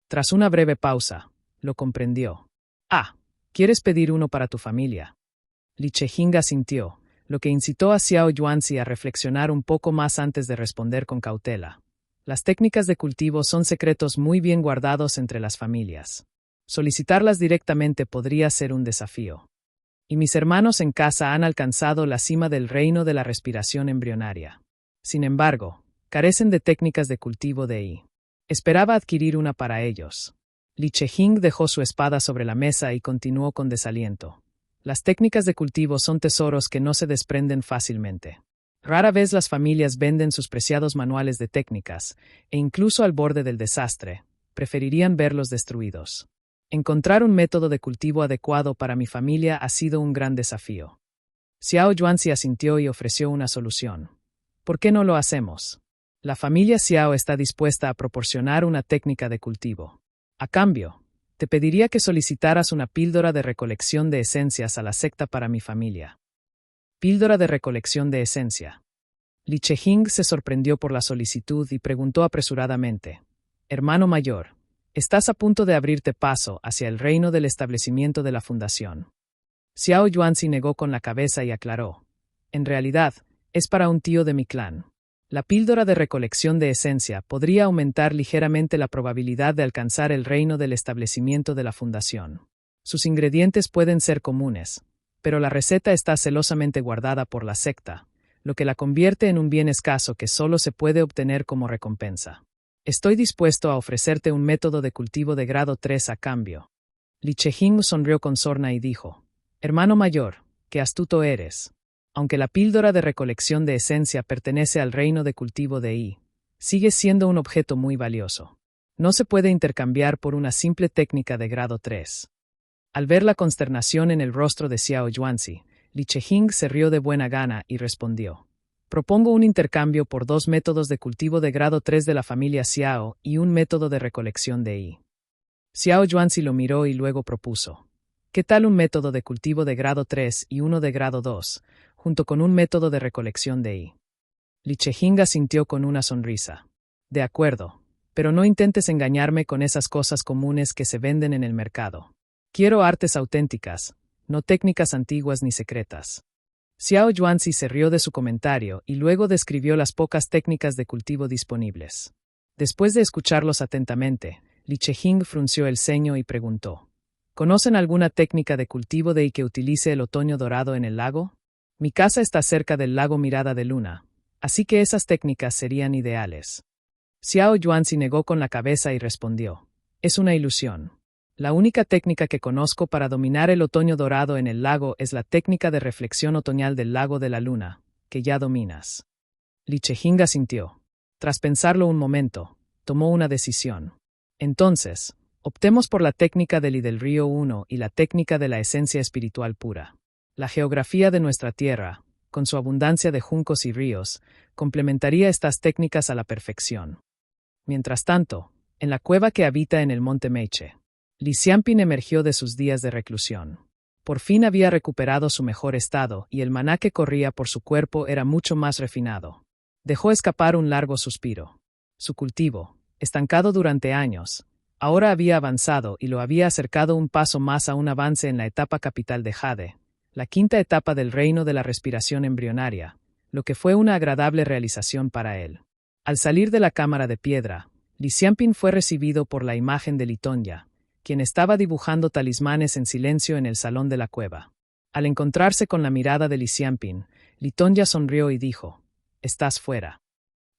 S1: Tras una breve pausa, lo comprendió. Ah, ¿quieres pedir uno para tu familia? Li Chehing asintió, lo que incitó a Xiao Yuanzi a reflexionar un poco más antes de responder con cautela. Las técnicas de cultivo son secretos muy bien guardados entre las familias. Solicitarlas directamente podría ser un desafío. Y mis hermanos en casa han alcanzado la cima del reino de la respiración embrionaria. Sin embargo, carecen de técnicas de cultivo de I. Esperaba adquirir una para ellos. Li Chehing dejó su espada sobre la mesa y continuó con desaliento. Las técnicas de cultivo son tesoros que no se desprenden fácilmente. Rara vez las familias venden sus preciados manuales de técnicas, e incluso al borde del desastre, preferirían verlos destruidos. Encontrar un método de cultivo adecuado para mi familia ha sido un gran desafío. Xiao Yuanzi asintió y ofreció una solución. ¿Por qué no lo hacemos? La familia Xiao está dispuesta a proporcionar una técnica de cultivo. A cambio, te pediría que solicitaras una píldora de recolección de esencias a la secta para mi familia. Píldora de recolección de esencia. Li Chehing se sorprendió por la solicitud y preguntó apresuradamente. Hermano mayor, estás a punto de abrirte paso hacia el reino del establecimiento de la fundación. Xiao Yuanzi negó con la cabeza y aclaró. En realidad, es para un tío de mi clan. La píldora de recolección de esencia podría aumentar ligeramente la probabilidad de alcanzar el reino del establecimiento de la fundación. Sus ingredientes pueden ser comunes, pero la receta está celosamente guardada por la secta, lo que la convierte en un bien escaso que solo se puede obtener como recompensa. Estoy dispuesto a ofrecerte un método de cultivo de grado 3 a cambio. Li Chehing sonrió con sorna y dijo, hermano mayor, qué astuto eres. Aunque la píldora de recolección de esencia pertenece al reino de cultivo de I, sigue siendo un objeto muy valioso. No se puede intercambiar por una simple técnica de grado 3. Al ver la consternación en el rostro de Xiao Yuanzi, Li Chehing se rió de buena gana y respondió. Propongo un intercambio por 2 métodos de cultivo de grado 3 de la familia Xiao y un método de recolección de I. Xiao Yuanzi lo miró y luego propuso. ¿Qué tal un método de cultivo de grado 3 y uno de grado 2, junto con un método de recolección de I? Li Chehing asintió con una sonrisa. De acuerdo, pero no intentes engañarme con esas cosas comunes que se venden en el mercado. Quiero artes auténticas, no técnicas antiguas ni secretas. Xiao Yuanzi se rió de su comentario y luego describió las pocas técnicas de cultivo disponibles. Después de escucharlos atentamente, Li Chehing frunció el ceño y preguntó. ¿Conocen alguna técnica de cultivo de I que utilice el otoño dorado en el lago? Mi casa está cerca del lago Mirada de Luna, así que esas técnicas serían ideales. Xiao Yuanzi negó con la cabeza y respondió. Es una ilusión. La única técnica que conozco para dominar el otoño dorado en el lago es la técnica de reflexión otoñal del lago de la luna, que ya dominas. Li Chehing asintió. Tras pensarlo un momento, tomó una decisión. Entonces, optemos por la técnica del I del río 1 y la técnica de la esencia espiritual pura. La geografía de nuestra tierra, con su abundancia de juncos y ríos, complementaría estas técnicas a la perfección. Mientras tanto, en la cueva que habita en el monte Meiche, Li Xianping emergió de sus días de reclusión. Por fin había recuperado su mejor estado y el maná que corría por su cuerpo era mucho más refinado. Dejó escapar un largo suspiro. Su cultivo, estancado durante años, ahora había avanzado y lo había acercado un paso más a un avance en la etapa capital de Jade, la quinta etapa del reino de la respiración embrionaria, lo que fue una agradable realización para él. Al salir de la cámara de piedra, Li Xianping fue recibido por la imagen de Litonya, quien estaba dibujando talismanes en silencio en el salón de la cueva. Al encontrarse con la mirada de Li Xianping, Litonya sonrió y dijo: «Estás fuera».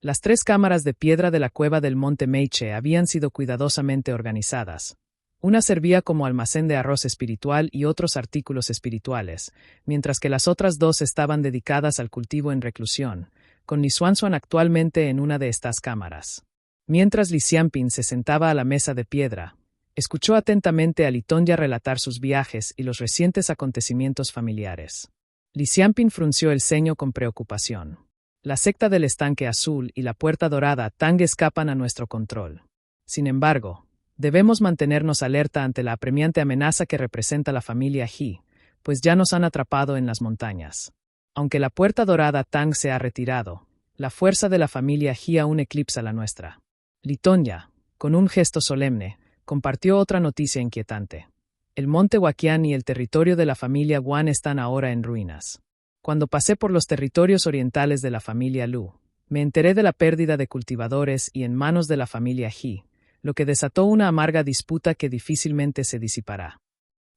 S1: Las 3 cámaras de piedra de la cueva del monte Meiche habían sido cuidadosamente organizadas. Una servía como almacén de arroz espiritual y otros artículos espirituales, mientras que las otras 2 estaban dedicadas al cultivo en reclusión, con Li Xuanxuan actualmente en una de estas cámaras. Mientras Li Xianping se sentaba a la mesa de piedra, escuchó atentamente a Litonya relatar sus viajes y los recientes acontecimientos familiares. Li Xianping frunció el ceño con preocupación. La secta del estanque azul y la puerta dorada Tang escapan a nuestro control. Sin embargo, debemos mantenernos alerta ante la apremiante amenaza que representa la familia He, pues ya nos han atrapado en las montañas. Aunque la puerta dorada Tang se ha retirado, la fuerza de la familia He aún eclipsa la nuestra. Litonya, con un gesto solemne, compartió otra noticia inquietante. El monte Huaqian y el territorio de la familia Guan están ahora en ruinas. Cuando pasé por los territorios orientales de la familia Lu, me enteré de la pérdida de cultivadores y en manos de la familia He, lo que desató una amarga disputa que difícilmente se disipará.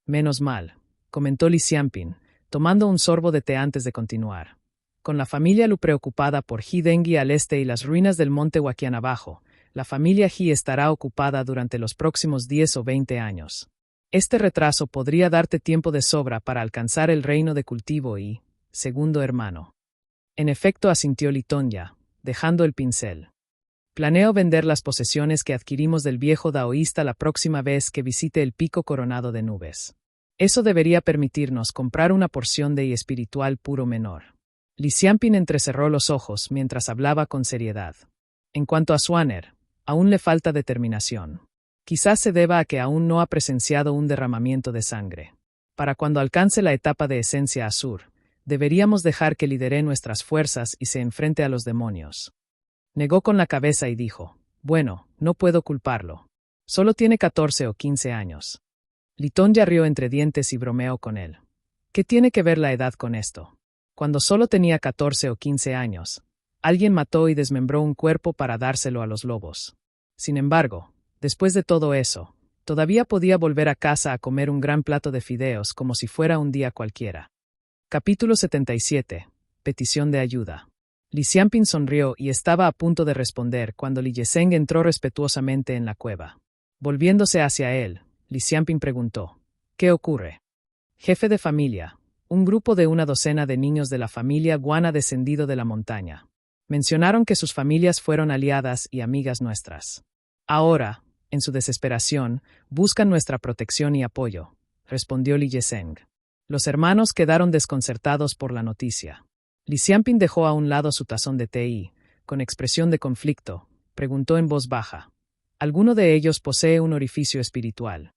S1: Menos mal, comentó Li Xianping, tomando un sorbo de té antes de continuar. Con la familia Lu preocupada por He Dengui al este y las ruinas del monte Huaqian abajo, la familia He estará ocupada durante los próximos 10 o 20 años. Este retraso podría darte tiempo de sobra para alcanzar el reino de cultivo y, segundo hermano. En efecto, asintió Litonya, dejando el pincel. Planeo vender las posesiones que adquirimos del viejo daoísta la próxima vez que visite el pico coronado de nubes. Eso debería permitirnos comprar una porción de espiritual puro menor. Li Xianping entrecerró los ojos mientras hablaba con seriedad. En cuanto a Swaner, aún le falta determinación. Quizás se deba a que aún no ha presenciado un derramamiento de sangre. Para cuando alcance la etapa de esencia azur, deberíamos dejar que lidere nuestras fuerzas y se enfrente a los demonios. Negó con la cabeza y dijo: «Bueno, no puedo culparlo. Solo tiene 14 o 15 años». Litonya rió entre dientes y bromeó con él. «¿Qué tiene que ver la edad con esto? Cuando solo tenía 14 o 15 años, alguien mató y desmembró un cuerpo para dárselo a los lobos. Sin embargo, después de todo eso, todavía podía volver a casa a comer un gran plato de fideos como si fuera un día cualquiera». Capítulo 77. Petición de ayuda. Li Xianping sonrió y estaba a punto de responder cuando Li Yeseng entró respetuosamente en la cueva. Volviéndose hacia él, Li Xianping preguntó: «¿Qué ocurre?» «Jefe de familia, un grupo de una docena de niños de la familia Guan ha descendido de la montaña. Mencionaron que sus familias fueron aliadas y amigas nuestras. Ahora, en su desesperación, buscan nuestra protección y apoyo», respondió Li Yeseng. Los hermanos quedaron desconcertados por la noticia. Li Xianping dejó a un lado su tazón de té y, con expresión de conflicto, preguntó en voz baja: «¿Alguno de ellos posee un orificio espiritual?»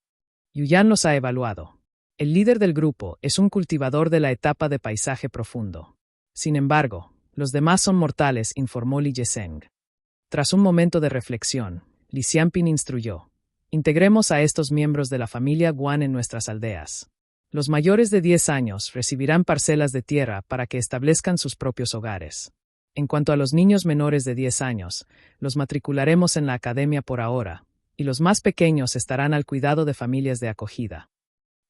S1: Yuyan los ha evaluado. El líder del grupo es un cultivador de la etapa de paisaje profundo. Sin embargo, los demás son mortales, informó Li Yeseng. Tras un momento de reflexión, Li Xianping instruyó: «Integremos a estos miembros de la familia Guan en nuestras aldeas. Los mayores de 10 años recibirán parcelas de tierra para que establezcan sus propios hogares. En cuanto a los niños menores de 10 años, los matricularemos en la academia por ahora, y los más pequeños estarán al cuidado de familias de acogida.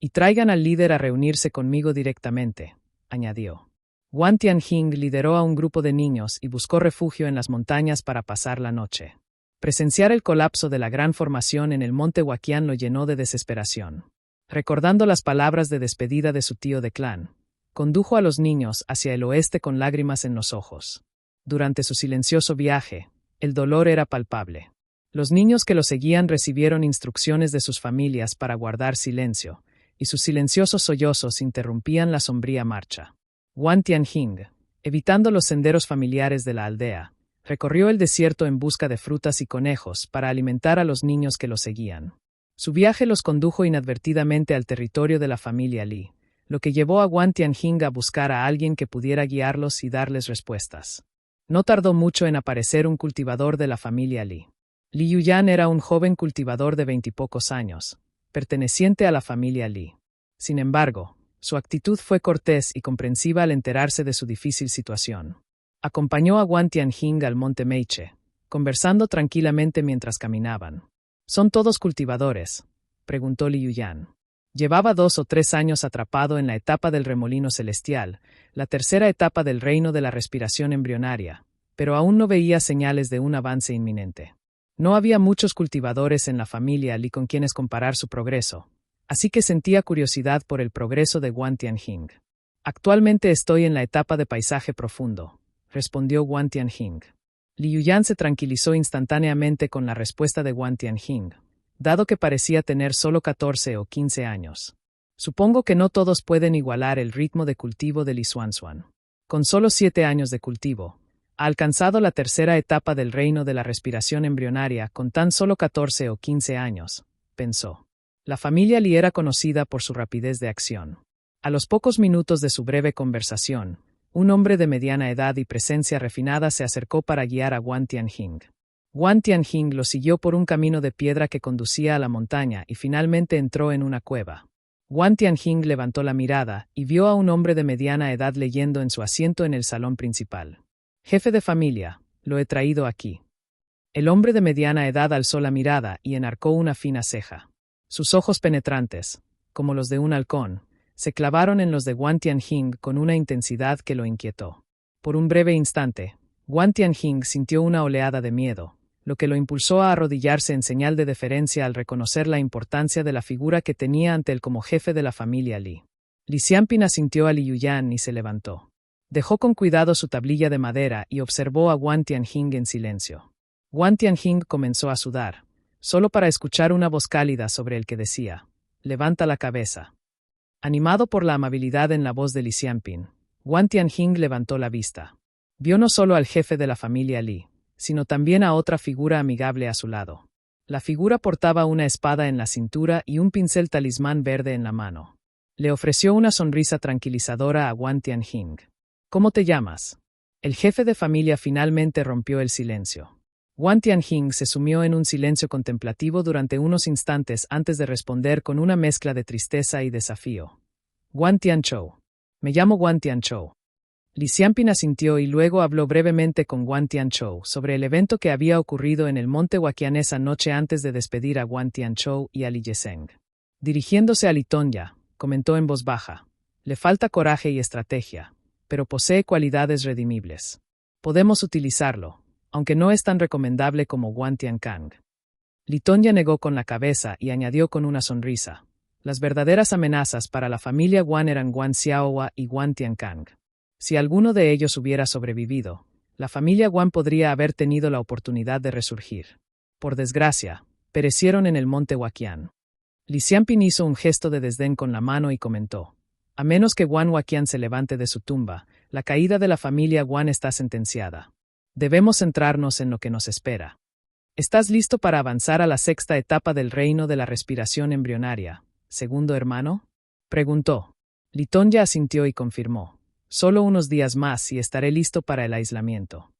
S1: Y traigan al líder a reunirse conmigo directamente», añadió. Guan Tianjing lideró a un grupo de niños y buscó refugio en las montañas para pasar la noche. Presenciar el colapso de la gran formación en el monte Huaqian lo llenó de desesperación. Recordando las palabras de despedida de su tío de clan, condujo a los niños hacia el oeste con lágrimas en los ojos. Durante su silencioso viaje, el dolor era palpable. Los niños que lo seguían recibieron instrucciones de sus familias para guardar silencio, y sus silenciosos sollozos interrumpían la sombría marcha. Guan Tianjing, evitando los senderos familiares de la aldea, recorrió el desierto en busca de frutas y conejos para alimentar a los niños que lo seguían. Su viaje los condujo inadvertidamente al territorio de la familia Li, lo que llevó a Guan Tianjing a buscar a alguien que pudiera guiarlos y darles respuestas. No tardó mucho en aparecer un cultivador de la familia Li. Li Yuyan era un joven cultivador de 20 y pocos años, perteneciente a la familia Li. Sin embargo, su actitud fue cortés y comprensiva al enterarse de su difícil situación. Acompañó a Guan Tianjing al monte Meiche, conversando tranquilamente mientras caminaban. ¿Son todos cultivadores?, preguntó Li Yuyan. Llevaba 2 o 3 años atrapado en la etapa del remolino celestial, la tercera etapa del reino de la respiración embrionaria, pero aún no veía señales de un avance inminente. No había muchos cultivadores en la familia Li con quienes comparar su progreso, así que sentía curiosidad por el progreso de Guan Tianjing. Actualmente estoy en la etapa de paisaje profundo, respondió Guan Tianjing. Li Yuyan se tranquilizó instantáneamente con la respuesta de Guan Tianjing, dado que parecía tener solo 14 o 15 años. Supongo que no todos pueden igualar el ritmo de cultivo de Li Xuanxuan. Con solo 7 años de cultivo, ha alcanzado la tercera etapa del reino de la respiración embrionaria con tan solo 14 o 15 años, pensó. La familia Li era conocida por su rapidez de acción. A los pocos minutos de su breve conversación, un hombre de mediana edad y presencia refinada se acercó para guiar a Guan Tianjing. Guan Tianjing lo siguió por un camino de piedra que conducía a la montaña y finalmente entró en una cueva. Guan Tianjing levantó la mirada y vio a un hombre de mediana edad leyendo en su asiento en el salón principal. Jefe de familia, lo he traído aquí. El hombre de mediana edad alzó la mirada y enarcó una fina ceja. Sus ojos penetrantes, como los de un halcón, se clavaron en los de Guan Tianjing con una intensidad que lo inquietó. Por un breve instante, Guan Tianjing sintió una oleada de miedo, lo que lo impulsó a arrodillarse en señal de deferencia al reconocer la importancia de la figura que tenía ante él como jefe de la familia Li. Li Xianping asintió a Li Yuyan y se levantó. Dejó con cuidado su tablilla de madera y observó a Guan Tianjing en silencio. Guan Tianjing comenzó a sudar, solo para escuchar una voz cálida sobre el que decía: «Levanta la cabeza». Animado por la amabilidad en la voz de Li Xianping, Guan Tianjing levantó la vista. Vio no solo al jefe de la familia Li, sino también a otra figura amigable a su lado. La figura portaba una espada en la cintura y un pincel talismán verde en la mano. Le ofreció una sonrisa tranquilizadora a Guan Tianjing. «¿Cómo te llamas?». El jefe de familia finalmente rompió el silencio. Guan Tianjing se sumió en un silencio contemplativo durante unos instantes antes de responder con una mezcla de tristeza y desafío. «Guan Tianchou. Me llamo Guan Tianchou». Li Xianping asintió y luego habló brevemente con Guan Tianchou sobre el evento que había ocurrido en el monte Huaqian esa noche antes de despedir a Guan Tianchou y a Li Yeseng. Dirigiéndose a Li Tonya, comentó en voz baja: «Le falta coraje y estrategia, pero posee cualidades redimibles. Podemos utilizarlo, aunque no es tan recomendable como Guan Tiankang». Li Tonya negó con la cabeza y añadió con una sonrisa: «Las verdaderas amenazas para la familia Guan eran Guan Xiaohua y Guan Tiankang. Si alguno de ellos hubiera sobrevivido, la familia Guan podría haber tenido la oportunidad de resurgir. Por desgracia, perecieron en el monte Huaqian». Li Xianping hizo un gesto de desdén con la mano y comentó: «A menos que Guan Huaqian se levante de su tumba, la caída de la familia Guan está sentenciada. Debemos centrarnos en lo que nos espera». «¿Estás listo para avanzar a la sexta etapa del reino de la respiración embrionaria, segundo hermano?», preguntó. Li Tonya asintió y confirmó: «Solo unos días más y estaré listo para el aislamiento».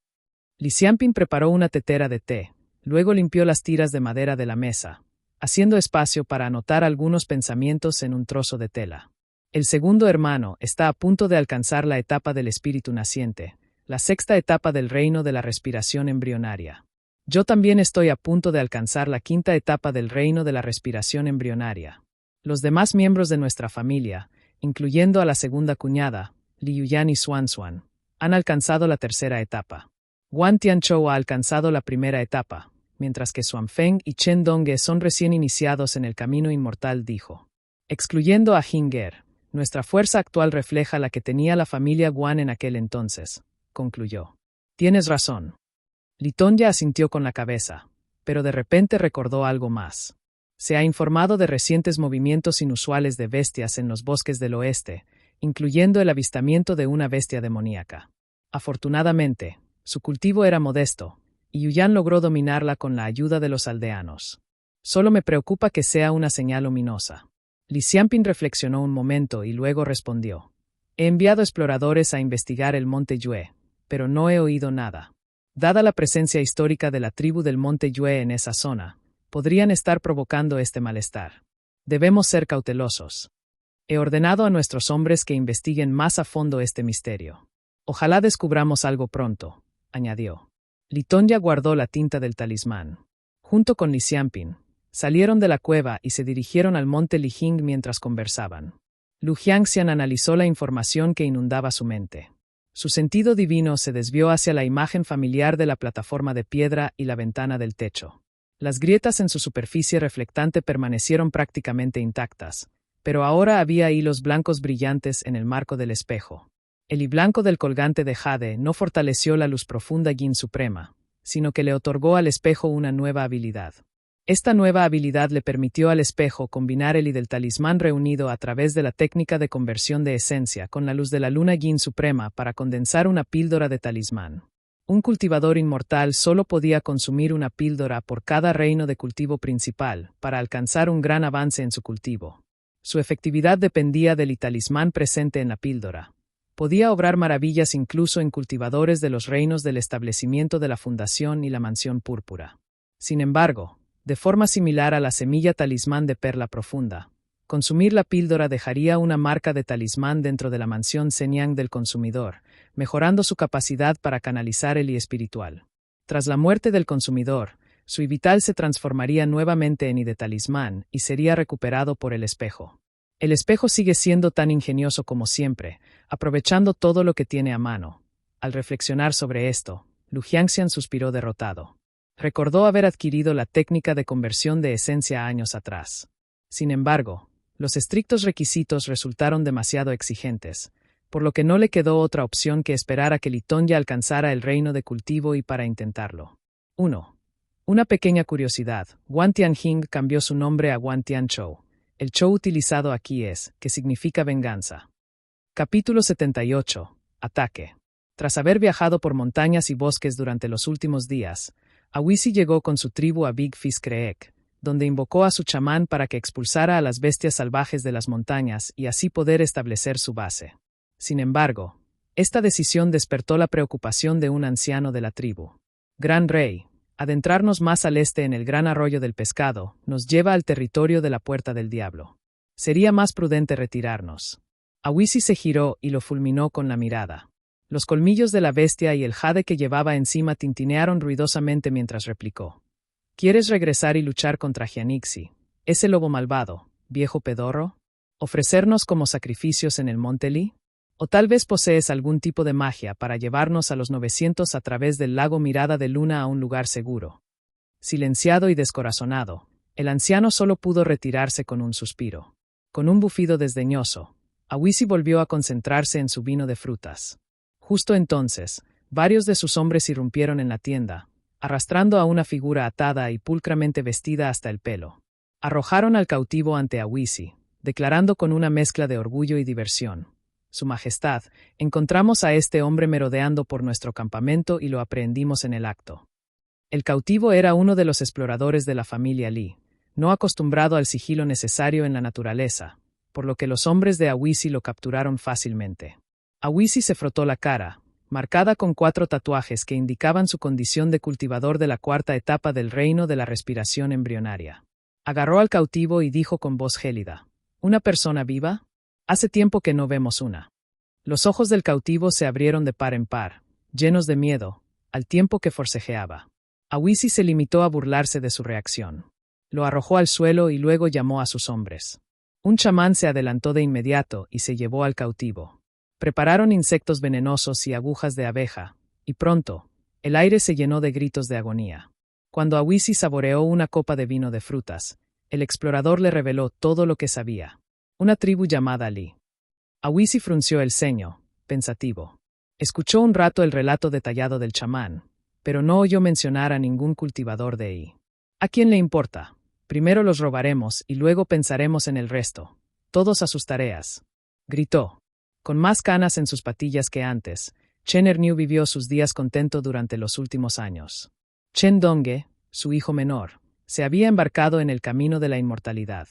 S1: Li Xianping preparó una tetera de té, luego limpió las tiras de madera de la mesa, haciendo espacio para anotar algunos pensamientos en un trozo de tela. «El segundo hermano está a punto de alcanzar la etapa del espíritu naciente, la sexta etapa del reino de la respiración embrionaria. Yo también estoy a punto de alcanzar la quinta etapa del reino de la respiración embrionaria. Los demás miembros de nuestra familia, incluyendo a la segunda cuñada, Li Yuyan y Xuanxuan, han alcanzado la tercera etapa. Guan Tianchou ha alcanzado la primera etapa, mientras que Xuanfeng y Chen Dongge son recién iniciados en el camino inmortal», dijo. «Excluyendo a Jinger, nuestra fuerza actual refleja la que tenía la familia Guan en aquel entonces», concluyó. «Tienes razón». Li Tonya asintió con la cabeza, pero de repente recordó algo más. Se ha informado de recientes movimientos inusuales de bestias en los bosques del oeste, incluyendo el avistamiento de una bestia demoníaca. Afortunadamente, su cultivo era modesto, y Yuyan logró dominarla con la ayuda de los aldeanos. Solo me preocupa que sea una señal ominosa». Li Xianping reflexionó un momento y luego respondió: «He enviado exploradores a investigar el monte Yue, pero no he oído nada. Dada la presencia histórica de la tribu del monte Yue en esa zona, podrían estar provocando este malestar. Debemos ser cautelosos. He ordenado a nuestros hombres que investiguen más a fondo este misterio». Ojalá descubramos algo pronto, añadió. Litonya guardó la tinta del talismán. Junto con Li Xianping, salieron de la cueva y se dirigieron al monte Lijing mientras conversaban. Lu Jiangxian analizó la información que inundaba su mente. Su sentido divino se desvió hacia la imagen familiar de la plataforma de piedra y la ventana del techo. Las grietas en su superficie reflectante permanecieron prácticamente intactas, pero ahora había hilos blancos brillantes en el marco del espejo. El blanco del colgante de jade no fortaleció la luz profunda Yin suprema, sino que le otorgó al espejo una nueva habilidad. Esta nueva habilidad le permitió al espejo combinar el del talismán reunido a través de la técnica de conversión de esencia con la luz de la luna Yin suprema para condensar una píldora de talismán. Un cultivador inmortal solo podía consumir una píldora por cada reino de cultivo principal para alcanzar un gran avance en su cultivo. Su efectividad dependía del talismán presente en la píldora. Podía obrar maravillas incluso en cultivadores de los reinos del establecimiento de la fundación y la mansión púrpura. Sin embargo, de forma similar a la semilla talismán de perla profunda, consumir la píldora dejaría una marca de talismán dentro de la mansión Shenyang del consumidor, mejorando su capacidad para canalizar el I espiritual. Tras la muerte del consumidor, su I vital se transformaría nuevamente en I de talismán y sería recuperado por el espejo. El espejo sigue siendo tan ingenioso como siempre, aprovechando todo lo que tiene a mano. Al reflexionar sobre esto, Lu Jiangxian suspiró derrotado. Recordó haber adquirido la técnica de conversión de esencia años atrás. Sin embargo, los estrictos requisitos resultaron demasiado exigentes, por lo que no le quedó otra opción que esperar a que Litonya alcanzara el reino de cultivo y para intentarlo. 1. Una pequeña curiosidad. Guan Tianjing cambió su nombre a Guan Tianzhou. El Zhou utilizado aquí es, que significa venganza. Capítulo 78. Ataque. Tras haber viajado por montañas y bosques durante los últimos días, Awisi llegó con su tribu a Big Fish Creek, donde invocó a su chamán para que expulsara a las bestias salvajes de las montañas y así poder establecer su base. Sin embargo, esta decisión despertó la preocupación de un anciano de la tribu. Gran Rey, adentrarnos más al este en el gran arroyo del pescado nos lleva al territorio de la Puerta del Diablo. Sería más prudente retirarnos. Awisi se giró y lo fulminó con la mirada. Los colmillos de la bestia y el jade que llevaba encima tintinearon ruidosamente mientras replicó. ¿Quieres regresar y luchar contra Jianixi, ese lobo malvado, viejo pedorro? ¿Ofrecernos como sacrificios en el monte Li? ¿O tal vez posees algún tipo de magia para llevarnos a los 900 a través del lago Mirada de Luna a un lugar seguro? Silenciado y descorazonado, el anciano solo pudo retirarse con un suspiro. Con un bufido desdeñoso, Awisi volvió a concentrarse en su vino de frutas. Justo entonces, varios de sus hombres irrumpieron en la tienda, arrastrando a una figura atada y pulcramente vestida hasta el pelo. Arrojaron al cautivo ante Awisi, declarando con una mezcla de orgullo y diversión: Su Majestad, encontramos a este hombre merodeando por nuestro campamento y lo aprehendimos en el acto. El cautivo era uno de los exploradores de la familia Li, no acostumbrado al sigilo necesario en la naturaleza, por lo que los hombres de Awisi lo capturaron fácilmente. Awisi se frotó la cara, marcada con 4 tatuajes que indicaban su condición de cultivador de la 4ª etapa del reino de la respiración embrionaria. Agarró al cautivo y dijo con voz gélida: ¿Una persona viva? Hace tiempo que no vemos una. Los ojos del cautivo se abrieron de par en par, llenos de miedo, al tiempo que forcejeaba. Awisi se limitó a burlarse de su reacción. Lo arrojó al suelo y luego llamó a sus hombres. Un chamán se adelantó de inmediato y se llevó al cautivo. Prepararon insectos venenosos y agujas de abeja, y pronto, el aire se llenó de gritos de agonía. Cuando Awisi saboreó una copa de vino de frutas, el explorador le reveló todo lo que sabía. Una tribu llamada Li. Awisi frunció el ceño, pensativo. Escuchó un rato el relato detallado del chamán, pero no oyó mencionar a ningún cultivador de I. ¿A quién le importa? Primero los robaremos y luego pensaremos en el resto. Todos a sus tareas. Gritó. Con más canas en sus patillas que antes, Chen Erniu vivió sus días contento durante los últimos años. Chen Dongge, su hijo menor, se había embarcado en el camino de la inmortalidad.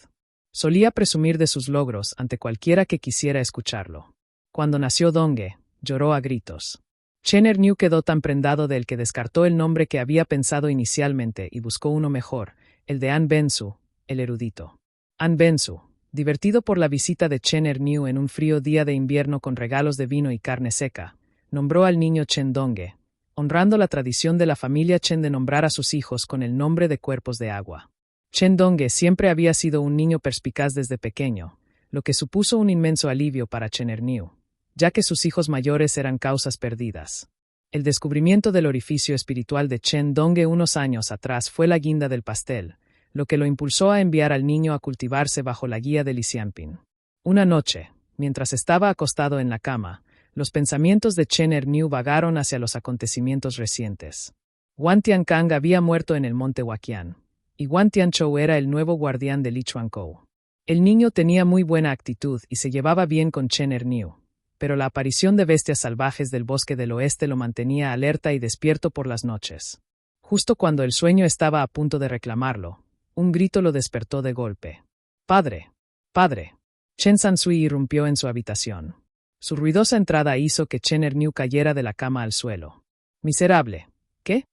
S1: Solía presumir de sus logros ante cualquiera que quisiera escucharlo. Cuando nació Dongge, lloró a gritos. Chen Erniu quedó tan prendado de él que descartó el nombre que había pensado inicialmente y buscó uno mejor, el de An Bensu, el erudito. An Bensu, divertido por la visita de Chen Erniu en un frío día de invierno con regalos de vino y carne seca, nombró al niño Chen Dongge, honrando la tradición de la familia Chen de nombrar a sus hijos con el nombre de cuerpos de agua. Chen Dongge siempre había sido un niño perspicaz desde pequeño, lo que supuso un inmenso alivio para Chen Erniu, ya que sus hijos mayores eran causas perdidas. El descubrimiento del orificio espiritual de Chen Dongge unos años atrás fue la guinda del pastel, lo que lo impulsó a enviar al niño a cultivarse bajo la guía de Li Xianping. Una noche, mientras estaba acostado en la cama, los pensamientos de Chen Erniu vagaron hacia los acontecimientos recientes. Wang Tiankang había muerto en el monte Huaqian, y Wang Tianzhou era el nuevo guardián de Lichuankou. El niño tenía muy buena actitud y se llevaba bien con Chen Erniu, pero la aparición de bestias salvajes del bosque del oeste lo mantenía alerta y despierto por las noches. Justo cuando el sueño estaba a punto de reclamarlo, un grito lo despertó de golpe. ¡Padre! ¡Padre! Chen Sansui irrumpió en su habitación. Su ruidosa entrada hizo que Chen Erniu cayera de la cama al suelo. ¡Miserable! ¿Qué?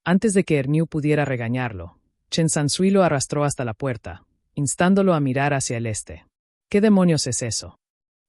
S1: Antes de que Erniu pudiera regañarlo, Chen Sansui lo arrastró hasta la puerta, instándolo a mirar hacia el este. ¿Qué demonios es eso?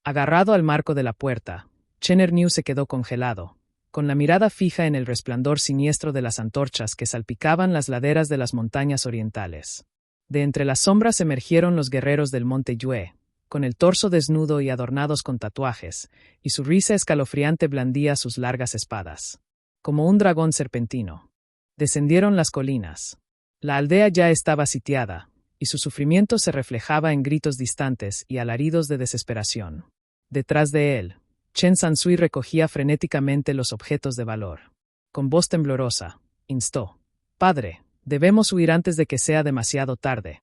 S1: Agarrado al marco de la puerta, Chen Erniu se quedó congelado, con la mirada fija en el resplandor siniestro de las antorchas que salpicaban las laderas de las montañas orientales. De entre las sombras emergieron los guerreros del monte Yue, con el torso desnudo y adornados con tatuajes, y su risa escalofriante blandía sus largas espadas. Como un dragón serpentino. Descendieron las colinas. La aldea ya estaba sitiada, y su sufrimiento se reflejaba en gritos distantes y alaridos de desesperación. Detrás de él, Chen Sansui recogía frenéticamente los objetos de valor. Con voz temblorosa, instó: «Padre, debemos huir antes de que sea demasiado tarde».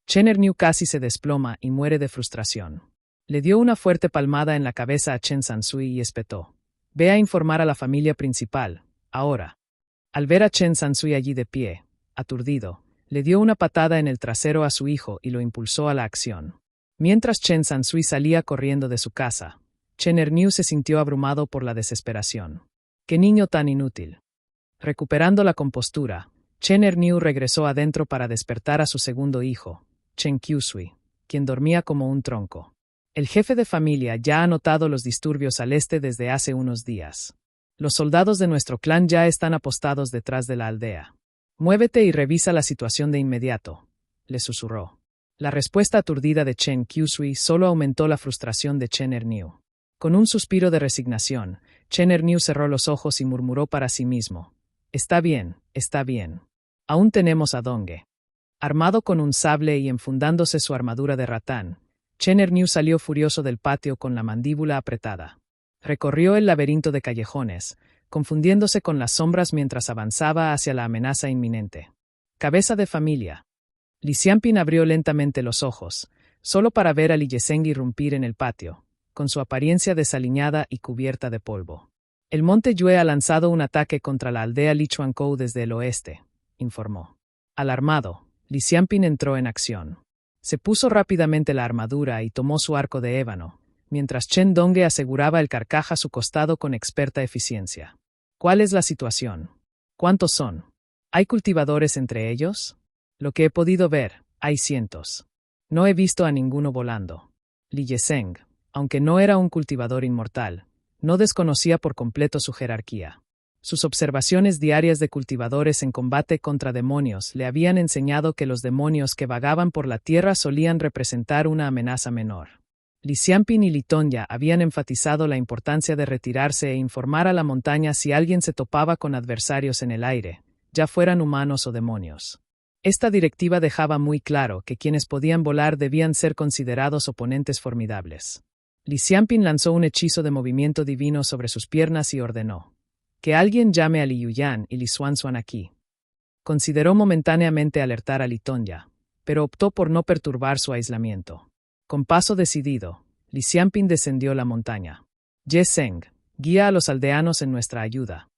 S1: Chen Erniu casi se desploma y muere de frustración. Le dio una fuerte palmada en la cabeza a Chen Sansui y espetó: «Ve a informar a la familia principal, ahora». Al ver a Chen Sansui allí de pie, aturdido, le dio una patada en el trasero a su hijo y lo impulsó a la acción. Mientras Chen Sansui salía corriendo de su casa, Chen Erniu se sintió abrumado por la desesperación. ¡Qué niño tan inútil! Recuperando la compostura, Chen Erniu regresó adentro para despertar a su segundo hijo, Chen Qiusui, quien dormía como un tronco. El jefe de familia ya ha notado los disturbios al este desde hace unos días. Los soldados de nuestro clan ya están apostados detrás de la aldea. «Muévete y revisa la situación de inmediato», le susurró. La respuesta aturdida de Chen Qiusui solo aumentó la frustración de Chen Erniu. Con un suspiro de resignación, Chen Erniu cerró los ojos y murmuró para sí mismo: «Está bien, está bien. Aún tenemos a Dongge». Armado con un sable y enfundándose su armadura de ratán, Chen Erniu salió furioso del patio con la mandíbula apretada. Recorrió el laberinto de callejones, confundiéndose con las sombras mientras avanzaba hacia la amenaza inminente. «Cabeza de familia». Li Xianping abrió lentamente los ojos, solo para ver a Li Yeseng irrumpir en el patio, con su apariencia desaliñada y cubierta de polvo. «El monte Yue ha lanzado un ataque contra la aldea Lichuankou desde el oeste», informó. Alarmado, Li Xianping entró en acción. Se puso rápidamente la armadura y tomó su arco de ébano, mientras Chen Dongge aseguraba el carcaj a su costado con experta eficiencia. «¿Cuál es la situación? ¿Cuántos son? ¿Hay cultivadores entre ellos?» «Lo que he podido ver, hay cientos. No he visto a ninguno volando». Li Yeseng, aunque no era un cultivador inmortal, no desconocía por completo su jerarquía. Sus observaciones diarias de cultivadores en combate contra demonios le habían enseñado que los demonios que vagaban por la tierra solían representar una amenaza menor. Li Xianping y Li Tongya habían enfatizado la importancia de retirarse e informar a la montaña si alguien se topaba con adversarios en el aire, ya fueran humanos o demonios. Esta directiva dejaba muy claro que quienes podían volar debían ser considerados oponentes formidables. Li Xianping lanzó un hechizo de movimiento divino sobre sus piernas y ordenó: «Que alguien llame a Li Yuyan y Li Xuanzuan aquí». Consideró momentáneamente alertar a Li Tongya, pero optó por no perturbar su aislamiento. Con paso decidido, Li Xianping descendió la montaña. «Ye Seng, guía a los aldeanos en nuestra ayuda».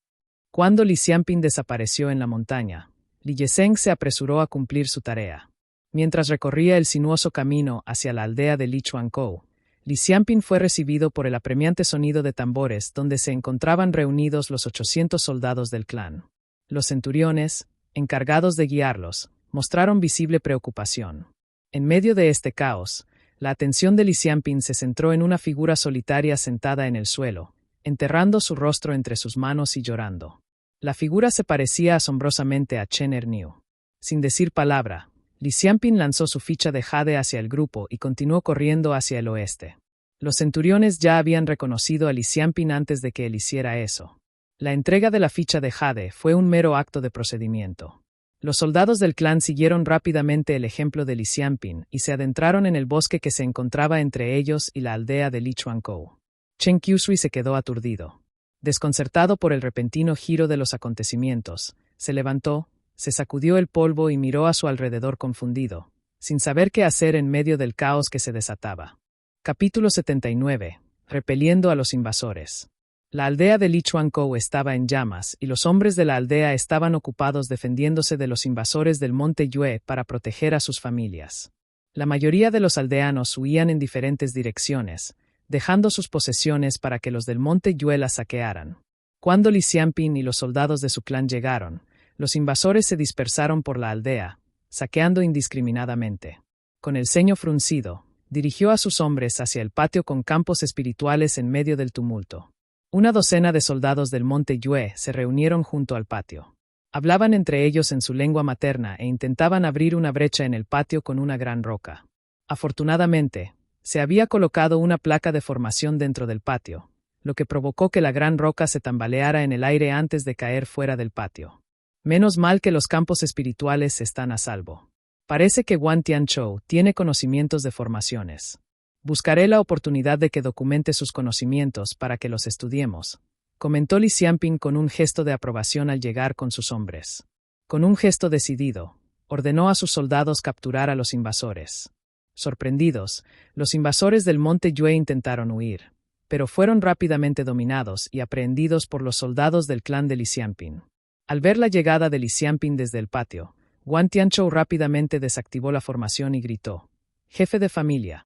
S1: Cuando Li Xianping desapareció en la montaña, Li Yeseng se apresuró a cumplir su tarea. Mientras recorría el sinuoso camino hacia la aldea de Lichuankou, Li Xianping fue recibido por el apremiante sonido de tambores donde se encontraban reunidos los 800 soldados del clan. Los centuriones, encargados de guiarlos, mostraron visible preocupación. En medio de este caos, la atención de Li Xianping se centró en una figura solitaria sentada en el suelo, enterrando su rostro entre sus manos y llorando. La figura se parecía asombrosamente a Chen Erniu. Sin decir palabra, Li Xianping lanzó su ficha de jade hacia el grupo y continuó corriendo hacia el oeste. Los centuriones ya habían reconocido a Li Xianping antes de que él hiciera eso. La entrega de la ficha de jade fue un mero acto de procedimiento. Los soldados del clan siguieron rápidamente el ejemplo de Li Xianping y se adentraron en el bosque que se encontraba entre ellos y la aldea de Lichuankou. Chen Qiushui se quedó aturdido. Desconcertado por el repentino giro de los acontecimientos, se levantó, se sacudió el polvo y miró a su alrededor confundido, sin saber qué hacer en medio del caos que se desataba. Capítulo 79. Repeliendo a los invasores. La aldea de Lichuankou estaba en llamas y los hombres de la aldea estaban ocupados defendiéndose de los invasores del monte Yue para proteger a sus familias. La mayoría de los aldeanos huían en diferentes direcciones, dejando sus posesiones para que los del monte Yue las saquearan. Cuando Li Xianping y los soldados de su clan llegaron, los invasores se dispersaron por la aldea, saqueando indiscriminadamente. Con el ceño fruncido, dirigió a sus hombres hacia el patio con campos espirituales en medio del tumulto. Una docena de soldados del monte Yue se reunieron junto al patio. Hablaban entre ellos en su lengua materna e intentaban abrir una brecha en el patio con una gran roca. Afortunadamente, se había colocado una placa de formación dentro del patio, lo que provocó que la gran roca se tambaleara en el aire antes de caer fuera del patio. Menos mal que los campos espirituales están a salvo. Parece que Guan Tianzhou tiene conocimientos de formaciones. Buscaré la oportunidad de que documente sus conocimientos para que los estudiemos, comentó Li Xianping con un gesto de aprobación al llegar con sus hombres. Con un gesto decidido, ordenó a sus soldados capturar a los invasores. Sorprendidos, los invasores del monte Yue intentaron huir, pero fueron rápidamente dominados y aprehendidos por los soldados del clan de Li Xianping. Al ver la llegada de Li Xianping desde el patio, Guan Tianzhou rápidamente desactivó la formación y gritó: «Jefe de familia».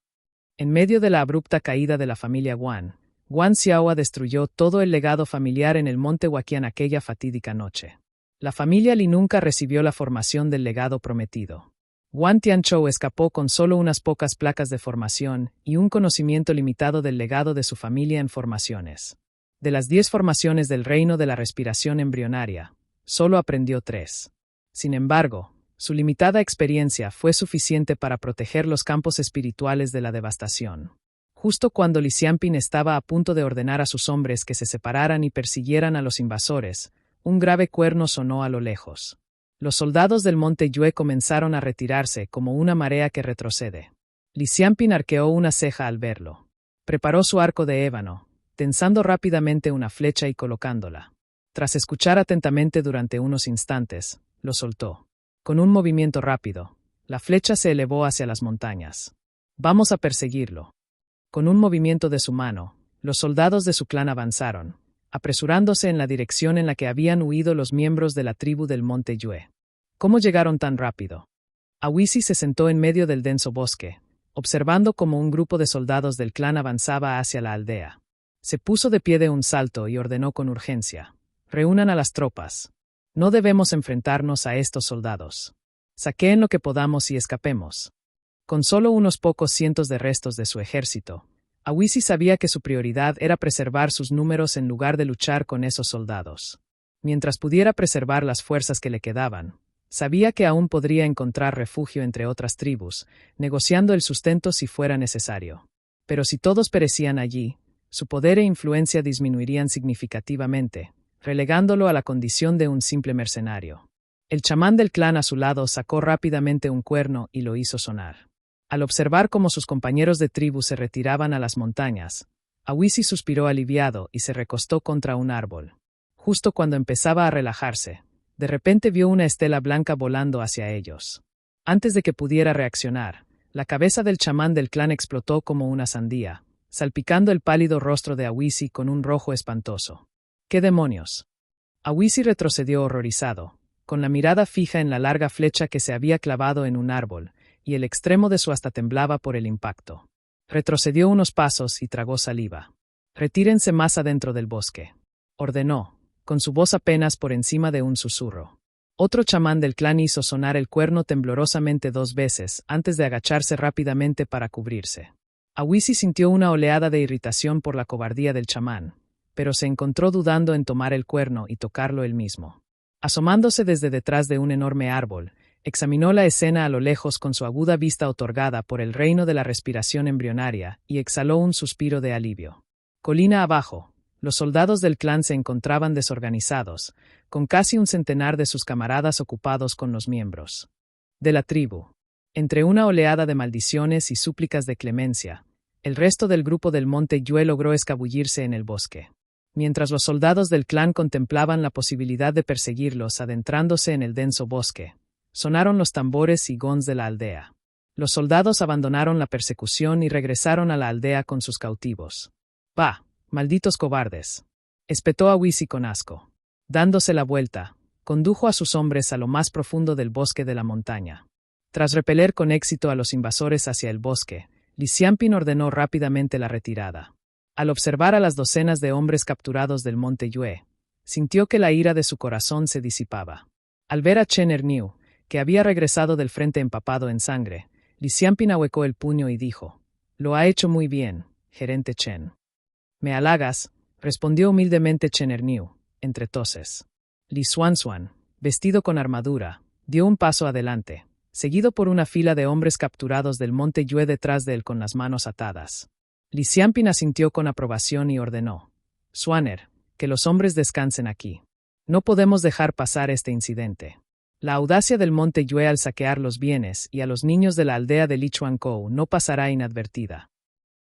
S1: En medio de la abrupta caída de la familia Guan, Guan Xiaohua destruyó todo el legado familiar en el monte Huaqian aquella fatídica noche. La familia Li nunca recibió la formación del legado prometido. Guan Tianzhou escapó con solo unas pocas placas de formación y un conocimiento limitado del legado de su familia en formaciones. De las 10 formaciones del reino de la respiración embrionaria, solo aprendió 3. Sin embargo, su limitada experiencia fue suficiente para proteger los campos espirituales de la devastación. Justo cuando Li Xianping estaba a punto de ordenar a sus hombres que se separaran y persiguieran a los invasores, un grave cuerno sonó a lo lejos. Los soldados del monte Yue comenzaron a retirarse como una marea que retrocede. Li Xianping arqueó una ceja al verlo. Preparó su arco de ébano, tensando rápidamente una flecha y colocándola. Tras escuchar atentamente durante unos instantes, lo soltó. Con un movimiento rápido, la flecha se elevó hacia las montañas. «Vamos a perseguirlo». Con un movimiento de su mano, los soldados de su clan avanzaron, apresurándose en la dirección en la que habían huido los miembros de la tribu del monte Yue. ¿Cómo llegaron tan rápido? Awisi se sentó en medio del denso bosque, observando cómo un grupo de soldados del clan avanzaba hacia la aldea. Se puso de pie de un salto y ordenó con urgencia: «Reúnan a las tropas. No debemos enfrentarnos a estos soldados. Saqueen lo que podamos y escapemos». Con solo unos pocos cientos de restos de su ejército, Awisi sabía que su prioridad era preservar sus números en lugar de luchar con esos soldados. Mientras pudiera preservar las fuerzas que le quedaban, sabía que aún podría encontrar refugio entre otras tribus, negociando el sustento si fuera necesario. Pero si todos perecían allí, su poder e influencia disminuirían significativamente, relegándolo a la condición de un simple mercenario. El chamán del clan a su lado sacó rápidamente un cuerno y lo hizo sonar. Al observar cómo sus compañeros de tribu se retiraban a las montañas, Awisi suspiró aliviado y se recostó contra un árbol. Justo cuando empezaba a relajarse, de repente vio una estela blanca volando hacia ellos. Antes de que pudiera reaccionar, la cabeza del chamán del clan explotó como una sandía, salpicando el pálido rostro de Awisi con un rojo espantoso. «¿Qué demonios?». Awisi retrocedió horrorizado, con la mirada fija en la larga flecha que se había clavado en un árbol, y el extremo de su asta temblaba por el impacto. Retrocedió unos pasos y tragó saliva. «Retírense más adentro del bosque», ordenó, con su voz apenas por encima de un susurro. Otro chamán del clan hizo sonar el cuerno temblorosamente 2 veces antes de agacharse rápidamente para cubrirse. Awisi sintió una oleada de irritación por la cobardía del chamán, pero se encontró dudando en tomar el cuerno y tocarlo él mismo. Asomándose desde detrás de un enorme árbol, examinó la escena a lo lejos con su aguda vista otorgada por el reino de la respiración embrionaria y exhaló un suspiro de alivio. Colina abajo, los soldados del clan se encontraban desorganizados, con casi un centenar de sus camaradas ocupados con los miembros de la tribu. Entre una oleada de maldiciones y súplicas de clemencia, el resto del grupo del monte Yue logró escabullirse en el bosque. Mientras los soldados del clan contemplaban la posibilidad de perseguirlos adentrándose en el denso bosque, sonaron los tambores y gons de la aldea. Los soldados abandonaron la persecución y regresaron a la aldea con sus cautivos. «¡Bah, malditos cobardes!», espetó Awisi con asco. Dándose la vuelta, condujo a sus hombres a lo más profundo del bosque de la montaña. Tras repeler con éxito a los invasores hacia el bosque, Li Xianping ordenó rápidamente la retirada. Al observar a las docenas de hombres capturados del monte Yue, sintió que la ira de su corazón se disipaba. Al ver a Chen Erniu, que había regresado del frente empapado en sangre, Li Xianping ahuecó el puño y dijo: «Lo ha hecho muy bien, gerente Chen». «Me halagas», respondió humildemente Chen Erniu, entre toses. Li Xuanxuan, vestido con armadura, dio un paso adelante, seguido por una fila de hombres capturados del monte Yue detrás de él con las manos atadas. Li Xianping asintió con aprobación y ordenó: «Xuaner, que los hombres descansen aquí. No podemos dejar pasar este incidente». La audacia del monte Yue al saquear los bienes y a los niños de la aldea de Lichuankou no pasará inadvertida.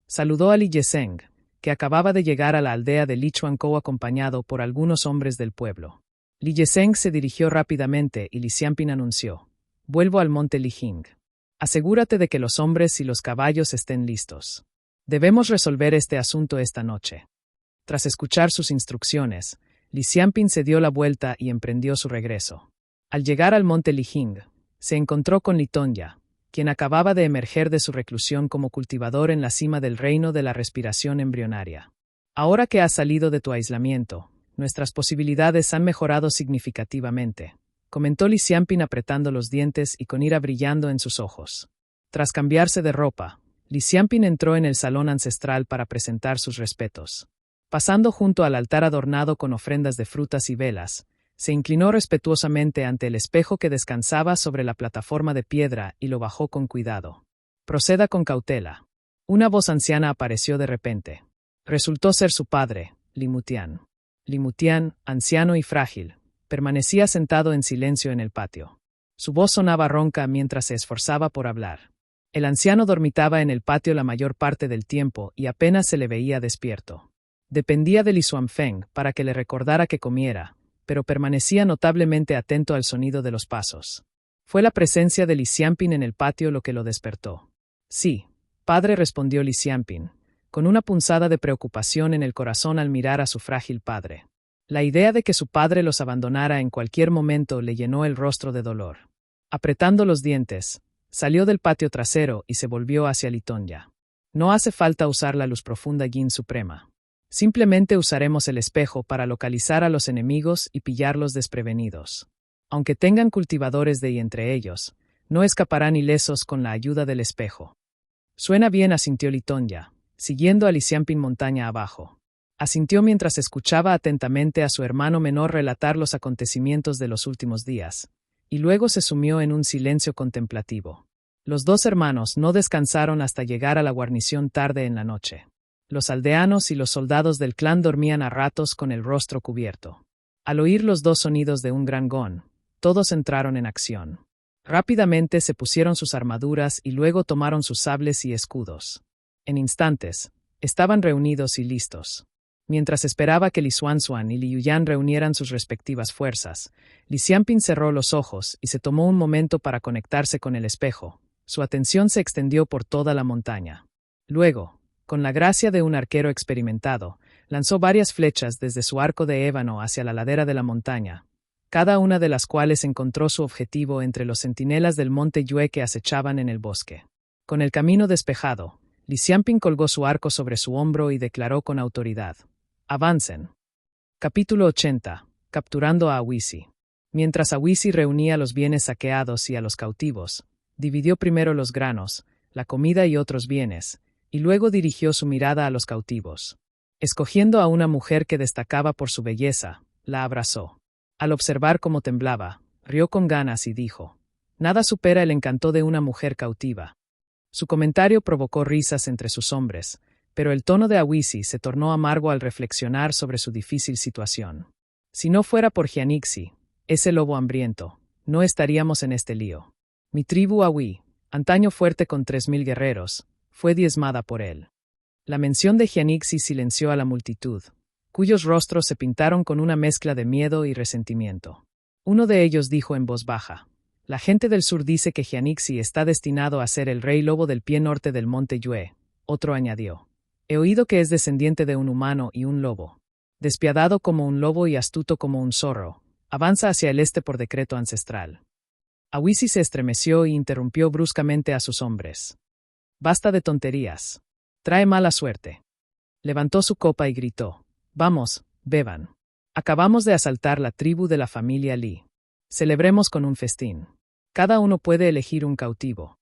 S1: Saludó a Li Yeseng, que acababa de llegar a la aldea de Lichuankou acompañado por algunos hombres del pueblo. Li Yeseng se dirigió rápidamente y Li Xianping anunció: «Vuelvo al monte Lijing. Asegúrate de que los hombres y los caballos estén listos. Debemos resolver este asunto esta noche». Tras escuchar sus instrucciones, Li Xianping se dio la vuelta y emprendió su regreso. Al llegar al monte Lijing, se encontró con Li Tongya, quien acababa de emerger de su reclusión como cultivador en la cima del reino de la respiración embrionaria. «Ahora que has salido de tu aislamiento, nuestras posibilidades han mejorado significativamente», comentó Li Xianping apretando los dientes y con ira brillando en sus ojos. Tras cambiarse de ropa, Li Xianping entró en el salón ancestral para presentar sus respetos. Pasando junto al altar adornado con ofrendas de frutas y velas, se inclinó respetuosamente ante el espejo que descansaba sobre la plataforma de piedra y lo bajó con cuidado. «Proceda con cautela». Una voz anciana apareció de repente. Resultó ser su padre, Li Mutian. Li Mutian, anciano y frágil, permanecía sentado en silencio en el patio. Su voz sonaba ronca mientras se esforzaba por hablar. El anciano dormitaba en el patio la mayor parte del tiempo y apenas se le veía despierto. Dependía de Li Xuanfeng para que le recordara que comiera, pero permanecía notablemente atento al sonido de los pasos. Fue la presencia de Li Xianping en el patio lo que lo despertó. «Sí, padre», respondió Li Xianping, con una punzada de preocupación en el corazón al mirar a su frágil padre. La idea de que su padre los abandonara en cualquier momento le llenó el rostro de dolor. Apretando los dientes, salió del patio trasero y se volvió hacia Li Tongya. «No hace falta usar la luz profunda Yin Suprema. Simplemente usaremos el espejo para localizar a los enemigos y pillarlos desprevenidos. Aunque tengan cultivadores de y entre ellos, no escaparán ilesos con la ayuda del espejo». «Suena bien», asintió Li Tongya, siguiendo a Li Xianping montaña abajo. Asintió mientras escuchaba atentamente a su hermano menor relatar los acontecimientos de los últimos días, y luego se sumió en un silencio contemplativo. Los dos hermanos no descansaron hasta llegar a la guarnición tarde en la noche. Los aldeanos y los soldados del clan dormían a ratos con el rostro cubierto. Al oír los dos sonidos de un gran gong, todos entraron en acción. Rápidamente se pusieron sus armaduras y luego tomaron sus sables y escudos. En instantes, estaban reunidos y listos. Mientras esperaba que Li Xuanxuan y Li Yuyan reunieran sus respectivas fuerzas, Li Xianping cerró los ojos y se tomó un momento para conectarse con el espejo. Su atención se extendió por toda la montaña. Luego, con la gracia de un arquero experimentado, lanzó varias flechas desde su arco de ébano hacia la ladera de la montaña, cada una de las cuales encontró su objetivo entre los centinelas del monte Yue que acechaban en el bosque. Con el camino despejado, Li Xianping colgó su arco sobre su hombro y declaró con autoridad: «Avancen». Capítulo 80. Capturando a Awisi. Mientras Awisi reunía los bienes saqueados y a los cautivos, dividió primero los granos, la comida y otros bienes, y luego dirigió su mirada a los cautivos. Escogiendo a una mujer que destacaba por su belleza, la abrazó. Al observar cómo temblaba, rió con ganas y dijo: «Nada supera el encanto de una mujer cautiva». Su comentario provocó risas entre sus hombres, pero el tono de Awisi se tornó amargo al reflexionar sobre su difícil situación. Si no fuera por Hyanixi, ese lobo hambriento, no estaríamos en este lío. Mi tribu Awi, antaño fuerte con 3000 guerreros, fue diezmada por él. La mención de Hyanixi silenció a la multitud, cuyos rostros se pintaron con una mezcla de miedo y resentimiento. Uno de ellos dijo en voz baja: «La gente del sur dice que Hyanixi está destinado a ser el rey lobo del pie norte del monte Yue». Otro añadió: «He oído que es descendiente de un humano y un lobo. Despiadado como un lobo y astuto como un zorro, avanza hacia el este por decreto ancestral». Awisi se estremeció y interrumpió bruscamente a sus hombres. «Basta de tonterías. Trae mala suerte». Levantó su copa y gritó: «Vamos, beban. Acabamos de asaltar la tribu de la familia Li. Celebremos con un festín. Cada uno puede elegir un cautivo».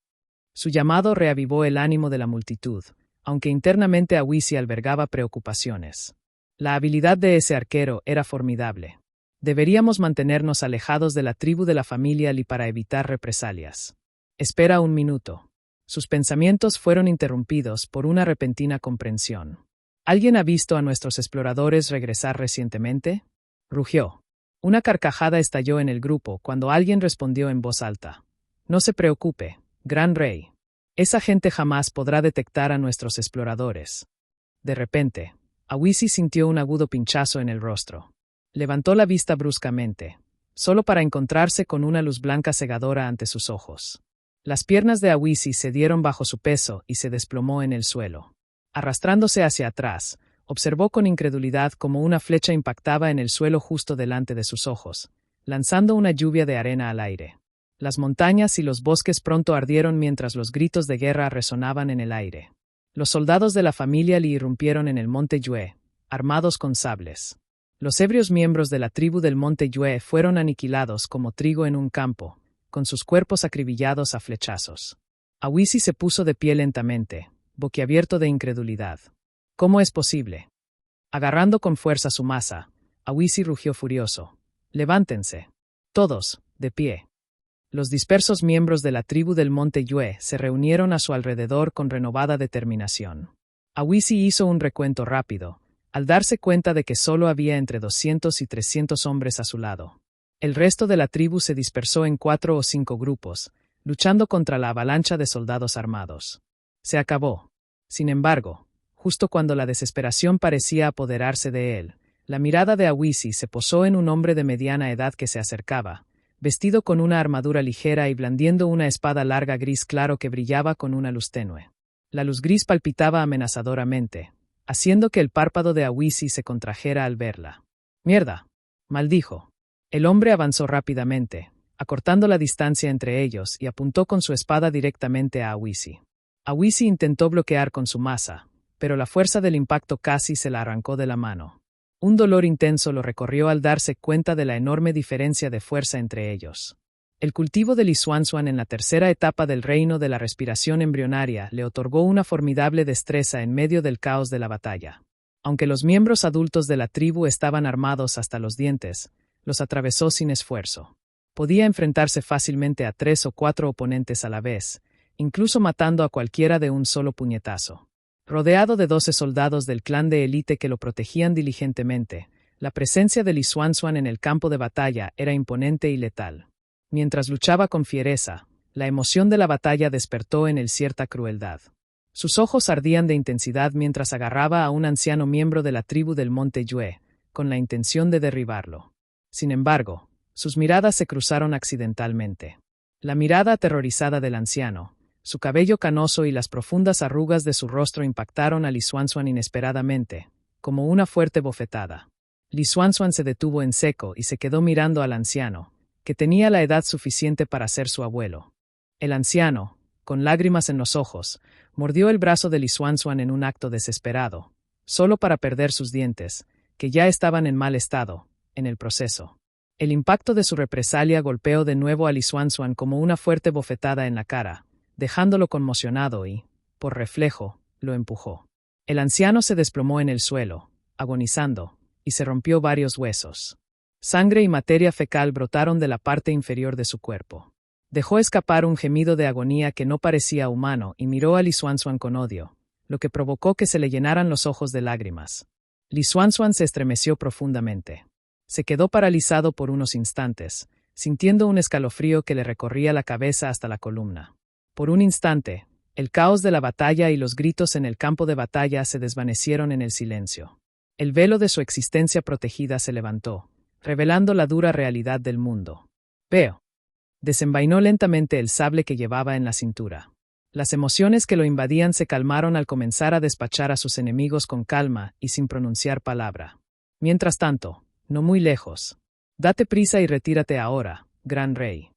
S1: Su llamado reavivó el ánimo de la multitud, aunque internamente Awisi albergaba preocupaciones. La habilidad de ese arquero era formidable. Deberíamos mantenernos alejados de la tribu de la familia Li para evitar represalias. «Espera un minuto». Sus pensamientos fueron interrumpidos por una repentina comprensión. «¿Alguien ha visto a nuestros exploradores regresar recientemente?», rugió. Una carcajada estalló en el grupo cuando alguien respondió en voz alta: «No se preocupe, gran rey. Esa gente jamás podrá detectar a nuestros exploradores». De repente, Awisi sintió un agudo pinchazo en el rostro. Levantó la vista bruscamente, solo para encontrarse con una luz blanca cegadora ante sus ojos. Las piernas de Awisi cedieron bajo su peso y se desplomó en el suelo. Arrastrándose hacia atrás, observó con incredulidad cómo una flecha impactaba en el suelo justo delante de sus ojos, lanzando una lluvia de arena al aire. Las montañas y los bosques pronto ardieron mientras los gritos de guerra resonaban en el aire. Los soldados de la familia Li irrumpieron en el monte Yue, armados con sables. Los ebrios miembros de la tribu del monte Yue fueron aniquilados como trigo en un campo, con sus cuerpos acribillados a flechazos. Awisi se puso de pie lentamente, boquiabierto de incredulidad. ¿Cómo es posible? Agarrando con fuerza su masa, Awisi rugió furioso: «Levántense. Todos, de pie». Los dispersos miembros de la tribu del monte Yue se reunieron a su alrededor con renovada determinación. Awisi hizo un recuento rápido, al darse cuenta de que solo había entre 200 y 300 hombres a su lado. El resto de la tribu se dispersó en 4 o 5 grupos, luchando contra la avalancha de soldados armados. Se acabó. Sin embargo, justo cuando la desesperación parecía apoderarse de él, la mirada de Awisi se posó en un hombre de mediana edad que se acercaba, vestido con una armadura ligera y blandiendo una espada larga gris claro que brillaba con una luz tenue. La luz gris palpitaba amenazadoramente, haciendo que el párpado de Awisi se contrajera al verla. «¡Mierda!», maldijo. El hombre avanzó rápidamente, acortando la distancia entre ellos y apuntó con su espada directamente a Awisi. Awisi intentó bloquear con su masa, pero la fuerza del impacto casi se la arrancó de la mano. Un dolor intenso lo recorrió al darse cuenta de la enorme diferencia de fuerza entre ellos. El cultivo del Lisuanzuan en la tercera etapa del reino de la respiración embrionaria le otorgó una formidable destreza en medio del caos de la batalla. Aunque los miembros adultos de la tribu estaban armados hasta los dientes, los atravesó sin esfuerzo. Podía enfrentarse fácilmente a 3 o 4 oponentes a la vez, incluso matando a cualquiera de un solo puñetazo. Rodeado de 12 soldados del clan de élite que lo protegían diligentemente, la presencia de Lisuanzuan en el campo de batalla era imponente y letal. Mientras luchaba con fiereza, la emoción de la batalla despertó en él cierta crueldad. Sus ojos ardían de intensidad mientras agarraba a un anciano miembro de la tribu del monte Yue, con la intención de derribarlo. Sin embargo, sus miradas se cruzaron accidentalmente. La mirada aterrorizada del anciano, su cabello canoso y las profundas arrugas de su rostro impactaron a Lisuanzuan inesperadamente, como una fuerte bofetada. Lisuanzuan se detuvo en seco y se quedó mirando al anciano, que tenía la edad suficiente para ser su abuelo. El anciano, con lágrimas en los ojos, mordió el brazo de Lisuanzuan en un acto desesperado, solo para perder sus dientes, que ya estaban en mal estado, en el proceso. El impacto de su represalia golpeó de nuevo a Lisuanzuan como una fuerte bofetada en la cara, dejándolo conmocionado y, por reflejo, lo empujó. El anciano se desplomó en el suelo, agonizando, y se rompió varios huesos. Sangre y materia fecal brotaron de la parte inferior de su cuerpo. Dejó escapar un gemido de agonía que no parecía humano y miró a Li Xuanxuan con odio, lo que provocó que se le llenaran los ojos de lágrimas. Li Xuanxuan se estremeció profundamente. Se quedó paralizado por unos instantes, sintiendo un escalofrío que le recorría la cabeza hasta la columna. Por un instante, el caos de la batalla y los gritos en el campo de batalla se desvanecieron en el silencio. El velo de su existencia protegida se levantó, revelando la dura realidad del mundo. Veo. Desenvainó lentamente el sable que llevaba en la cintura. Las emociones que lo invadían se calmaron al comenzar a despachar a sus enemigos con calma y sin pronunciar palabra. Mientras tanto, no muy lejos. Date prisa y retírate ahora, gran rey.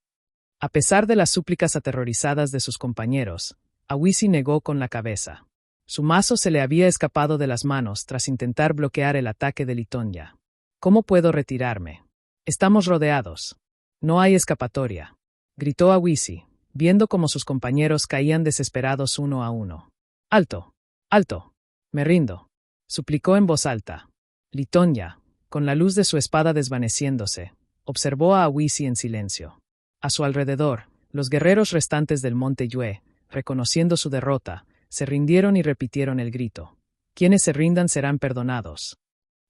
S1: A pesar de las súplicas aterrorizadas de sus compañeros, Awisi negó con la cabeza. Su mazo se le había escapado de las manos tras intentar bloquear el ataque de Litonya. ¿Cómo puedo retirarme? Estamos rodeados. No hay escapatoria, gritó Awisi, viendo cómo sus compañeros caían desesperados uno a uno. ¡Alto! ¡Alto! Me rindo, suplicó en voz alta. Litonya, con la luz de su espada desvaneciéndose, observó a Awisi en silencio. A su alrededor, los guerreros restantes del monte Yue, reconociendo su derrota, se rindieron y repitieron el grito. Quienes se rindan serán perdonados.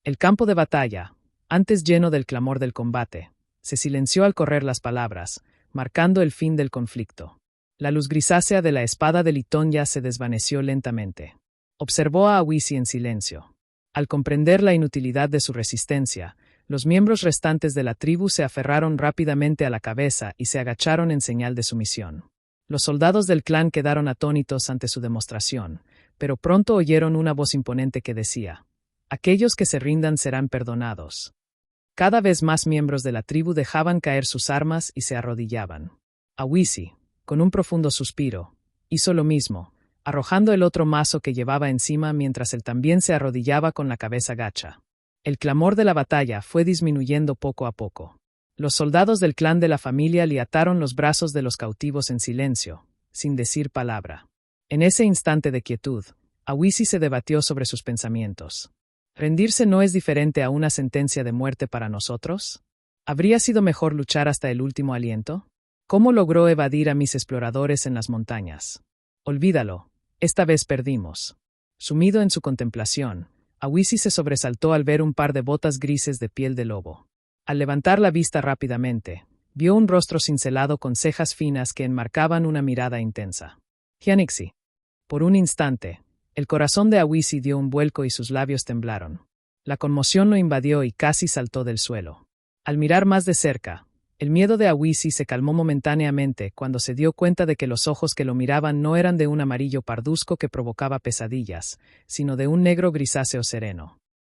S1: El campo de batalla, antes lleno del clamor del combate, se silenció al correr las palabras, marcando el fin del conflicto. La luz grisácea de la espada de Litonya se desvaneció lentamente. Observó a Awisi en silencio. Al comprender la inutilidad de su resistencia, los miembros restantes de la tribu se aferraron rápidamente a la cabeza y se agacharon en señal de sumisión. Los soldados del clan quedaron atónitos ante su demostración, pero pronto oyeron una voz imponente que decía: «Aquellos que se rindan serán perdonados». Cada vez más miembros de la tribu dejaban caer sus armas y se arrodillaban. Awisi, con un profundo suspiro, hizo lo mismo, arrojando el otro mazo que llevaba encima mientras él también se arrodillaba con la cabeza gacha. El clamor de la batalla fue disminuyendo poco a poco. Los soldados del clan de la familia le ataron los brazos de los cautivos en silencio, sin decir palabra. En ese instante de quietud, Awisi se debatió sobre sus pensamientos. ¿Rendirse no es diferente a una sentencia de muerte para nosotros? ¿Habría sido mejor luchar hasta el último aliento? ¿Cómo logró evadir a mis exploradores en las montañas? Olvídalo, esta vez perdimos. Sumido en su contemplación, Awisi se sobresaltó al ver un par de botas grises de piel de lobo. Al levantar la vista rápidamente, vio un rostro cincelado con cejas finas que enmarcaban una mirada intensa. Jianixi. Por un instante, el corazón de Awisi dio un vuelco y sus labios temblaron. La conmoción lo invadió y casi saltó del suelo. Al mirar más de cerca, el miedo de Awisi se calmó momentáneamente cuando se dio cuenta de que los ojos que lo miraban no eran de un amarillo parduzco que provocaba pesadillas, sino de un negro grisáceo sereno.